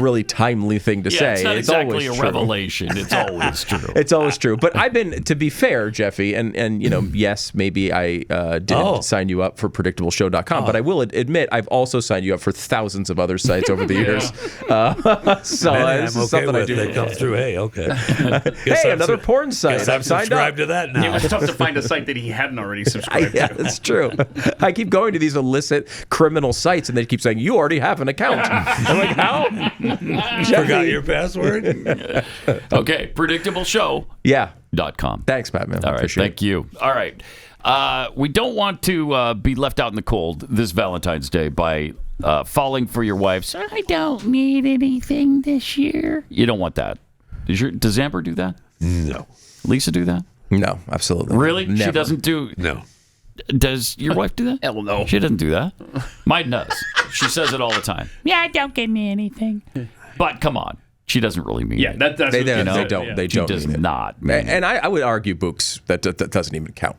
really timely thing to say. It's not exactly always a revelation. It's always true. It's always true. But I've been, to be fair, Jeffy, and yes, maybe I didn't sign you up for predictableshow.com, but I will admit I've also signed you up for thousands of other sites over the years. So this is something I do. They come through. Hey, okay. Hey, another porn site. I've signed up to that now. It was tough to find a site that he hadn't already subscribed to. Yeah, that's true. I keep going to these illicit criminal sites, and they keep saying, you already have an account. I'm like, how? Forgot your password? Okay, predictableshow.com. Thanks, Batman. All right, thank you. All right. We don't want to be left out in the cold this Valentine's Day by falling for your wife's, I don't need anything this year. You don't want that. Does Amber do that? No. Lisa do that? No, absolutely. Really? Never. She doesn't do... No. Does your wife do that? Hell no. She doesn't do that. Mine does. She says it all the time. Yeah, don't give me anything. But come on. She doesn't really mean Yeah, it. that's They what don't. said, yeah. They She don't does mean it. not mean it. And I would argue Books that doesn't even count.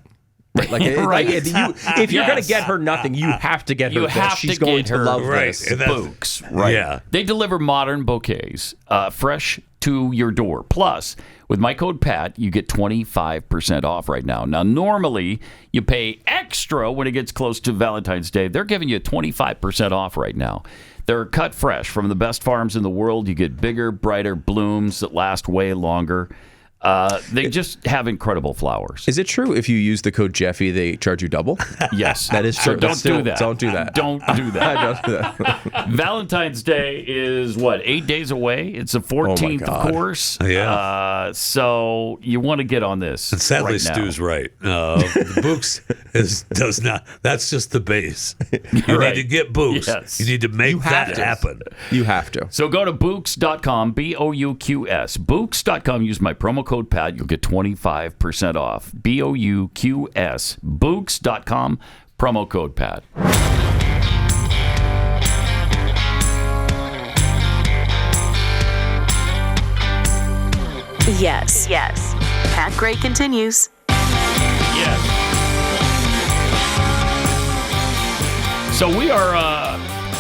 Right. Like, Right. if you're going to get her nothing, you have to get her You this. have She's to going get to her love Right. this. And that's- Books, right? Yeah. They deliver modern bouquets, fresh to your door. Plus, with my code Pat, you get 25% off right now. Now, normally you pay extra when it gets close to Valentine's Day. They're giving you 25% off right now. They're cut fresh from the best farms in the world. You get bigger, brighter blooms that last way longer. They just have incredible flowers. Is it true if you use the code Jeffy, they charge you double? Yes. That is true. So don't do that. Don't do that. Don't do that. Don't do that. Valentine's Day is, 8 days away? It's the 14th, of God. course. Yeah. So you want to get on this. And sadly, right now. Stu's right. The Books does not. That's just the base. You Right. need to get Books. Yes. You need to make have that to. happen. You have to. So go to Books.com, Bouqs. Books.com. Use my promo code Pat. You'll get 25% off. Bouqs. Books.com. Promo code Pat. Yes. Yes. Pat Gray continues. Yes. So we are,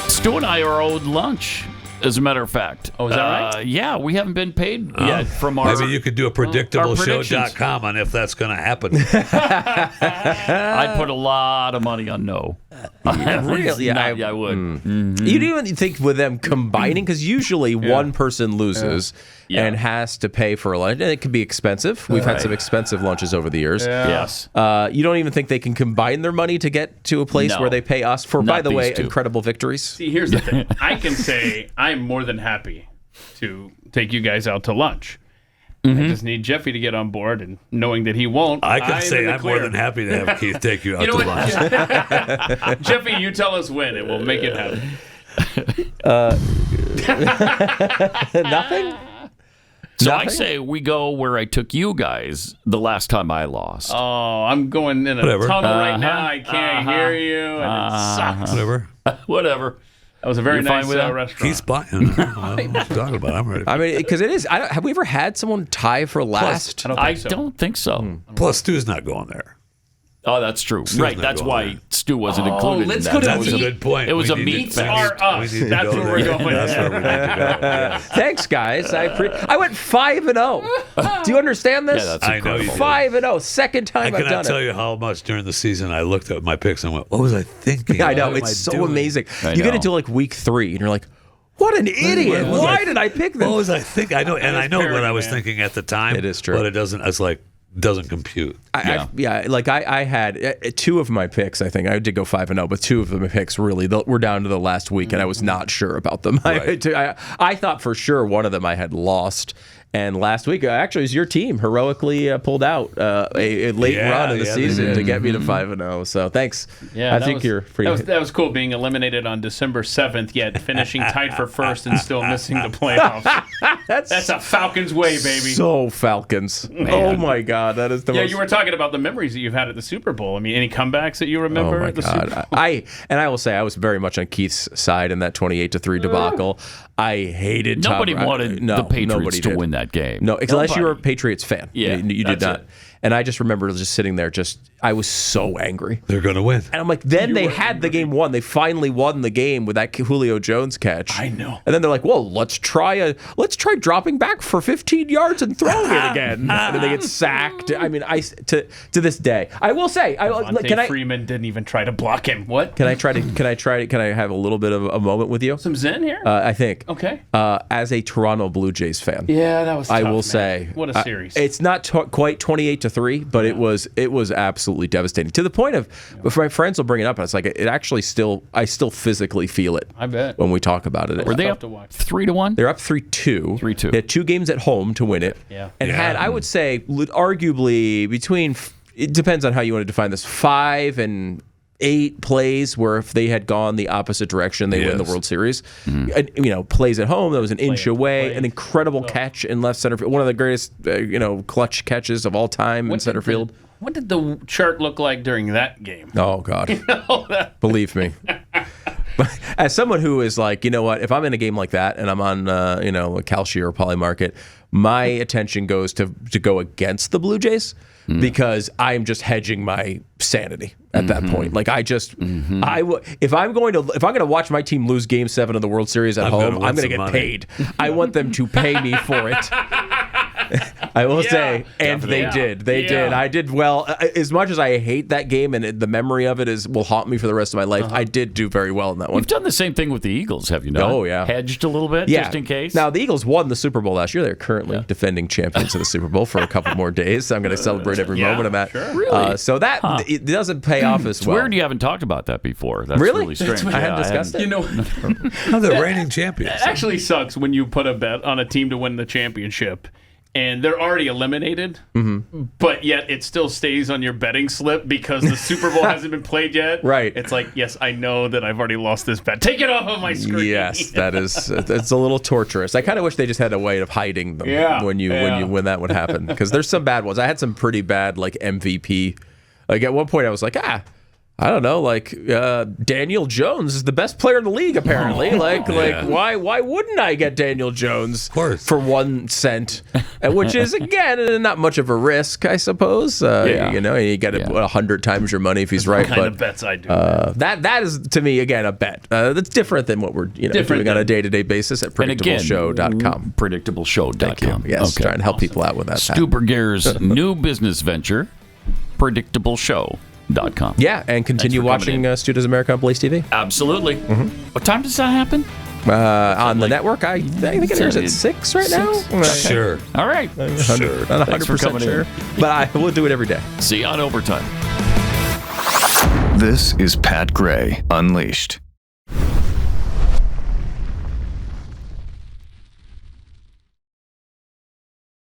Stu and I are owed lunch, as a matter of fact. Oh, is that right? Yeah, we haven't been paid yet from our... Maybe you could do a predictableshow.com on if that's going to happen. I'd put a lot of money on no. Really? Yeah, I would. You don't even think with them combining, because usually one person loses and has to pay for a lunch. And it can be expensive. We've had some expensive lunches over the years. Yes. You don't even think they can combine their money to get to a place No. where they pay us for, by Not the way, these two. incredible victories? See, here's the thing. I can say I'm more than happy to take you guys out to lunch. I just need Jeffy to get on board, and knowing that he won't, I can I'm say in the I'm more clear. than happy to have Keith take you out You know to what? lunch. Jeffy, you tell us when, and we'll make it happen. Nothing? So I Nothing? say we go where I took you guys the last time I lost. Oh, I'm going in a Whatever. tunnel right now. I can't hear you, and it sucks. Whatever. Whatever. That was a very You're fine nice with that? restaurant. Keith's buying. What are you talking about? I'm ready. I mean, because it is. Have we ever had someone tie for last? I don't think so. Don't think so. Plus, Stu's not going there. Oh, that's true. Stu's Right. not That's going why there. Stu wasn't included let's in go that. to That was That's a a- good point. It was We a need to- meat Meats fest. are us. we need to That's go where we're there. going. That's where we need to go. Yeah. Thanks, guys. I went 5-0. Do you understand this? Yeah, that's I know you incredible. did. 5-0. Second time I I've cannot done tell it. you how much during the season I looked at my picks and went, "What was I thinking? I know. What am It's I so doing?" amazing. I You get know. into like week 3 and you're like, what an idiot. What was Why I- did I pick this? What was I thinking? I know, and I know what I was man. thinking at the time. It is true. but it doesn't. It's like doesn't compute. I had 2 of my picks. I think I did go 5-0, but 2 of my picks really were down to the last week, and I was not sure about them. Right. I thought for sure one of them I had lost. And last week, actually, it was your team heroically pulled out a late run in the season to get me to 5-0. So thanks. Yeah, I think you're pretty. That was cool being eliminated on December 7th, yet finishing tied for first and still missing the playoffs. That's a Falcons way, baby. So Falcons. Oh my God, that is the yeah, most. you were talking about the memories that you've had at the Super Bowl. I mean, any comebacks that you remember Oh my at the Super Bowl? God! I will say I was very much on Keith's side in that 28-3 debacle. I hated. Nobody Tom wanted no, the Patriots nobody to did. win that game. No, unless you were a Nobody. Patriots fan. Yeah, you did that's not. it. And I just remember just sitting there, I was so angry. They're going to win. And I'm like, then they had the game won. They finally won the game with that Julio Jones catch. I know. And then they're like, well, let's try dropping back for 15 yards and throwing it again. And then they get sacked. I mean, to this day, I will say, Devontae Freeman didn't even try to block him. What? Can I have a little bit of a moment with you? Some zen here? I think. Okay. As a Toronto Blue Jays fan. Yeah, that was tough, I will man. say. What a series. It's not quite 28-3, but it was absolutely devastating. To the point of, my friends will bring it up, and it's like, it actually I still physically feel it. I bet. When we talk about it. Were they tough up to watch. 3-1? They're up 3-2. 3-2. They had 2 games at home to win it. Yeah. And had, I would say, arguably between, it depends on how you want to define this, 5 and 8 plays where if they had gone the opposite direction, they win the World Series. And, plays at home, that was an inch away, an incredible catch in left center field, one of the greatest, clutch catches of all time in center field. What did the chart look like during that game? Oh God! Believe me. As someone who is like, you know what, if I'm in a game like that and I'm on, a Kalshi or Poly Market, my attention goes to go against the Blue Jays because I'm just hedging my sanity at that point. Like if I'm going to watch my team lose Game 7 of the World Series at home, I'm going to get paid. I want them to pay me for it. I will say, and they did. They did. I did well. As much as I hate that game and the memory of it will haunt me for the rest of my life, I did do very well in that one. You've done the same thing with the Eagles, have you not? Oh, yeah. Hedged a little bit, just in case? Now, the Eagles won the Super Bowl last year. They're currently defending champions of the Super Bowl for a couple more days, so I'm going to celebrate every moment of that. Sure. Really? So that it doesn't pay off as well. It's weird you haven't talked about that before. That's really strange. I hadn't discussed it. The reigning champions. It actually sucks when you put a bet on a team to win the championship and they're already eliminated, but yet it still stays on your betting slip because the Super Bowl hasn't been played yet. Right. It's like, yes, I know that I've already lost this bet. Take it off of my screen. Yes, it's a little torturous. I kind of wish they just had a way of hiding them when that would happen, because there's some bad ones. I had some pretty bad like MVP. Like at one point I was like, I don't know, like Daniel Jones is the best player in the league apparently. Why wouldn't I get Daniel Jones for 1 cent? Which is again not much of a risk, I suppose. You get it 100 times your money if he's right. What kind of bets I do? That is to me again a bet. That's different than what we're doing on a day-to-day basis at predictableshow.com. Predictableshow.com. Yes, trying to help people out with that. Stu Burguiere's new business venture, predictableshow.com. Yeah, and continue watching Stu Does America on BlazeTV. Absolutely. What time does that happen? On the network, I think it airs at 6 right now. Sure. All right. Not 100% sure, but I will do it every day. See you on Overtime. This is Pat Gray Unleashed.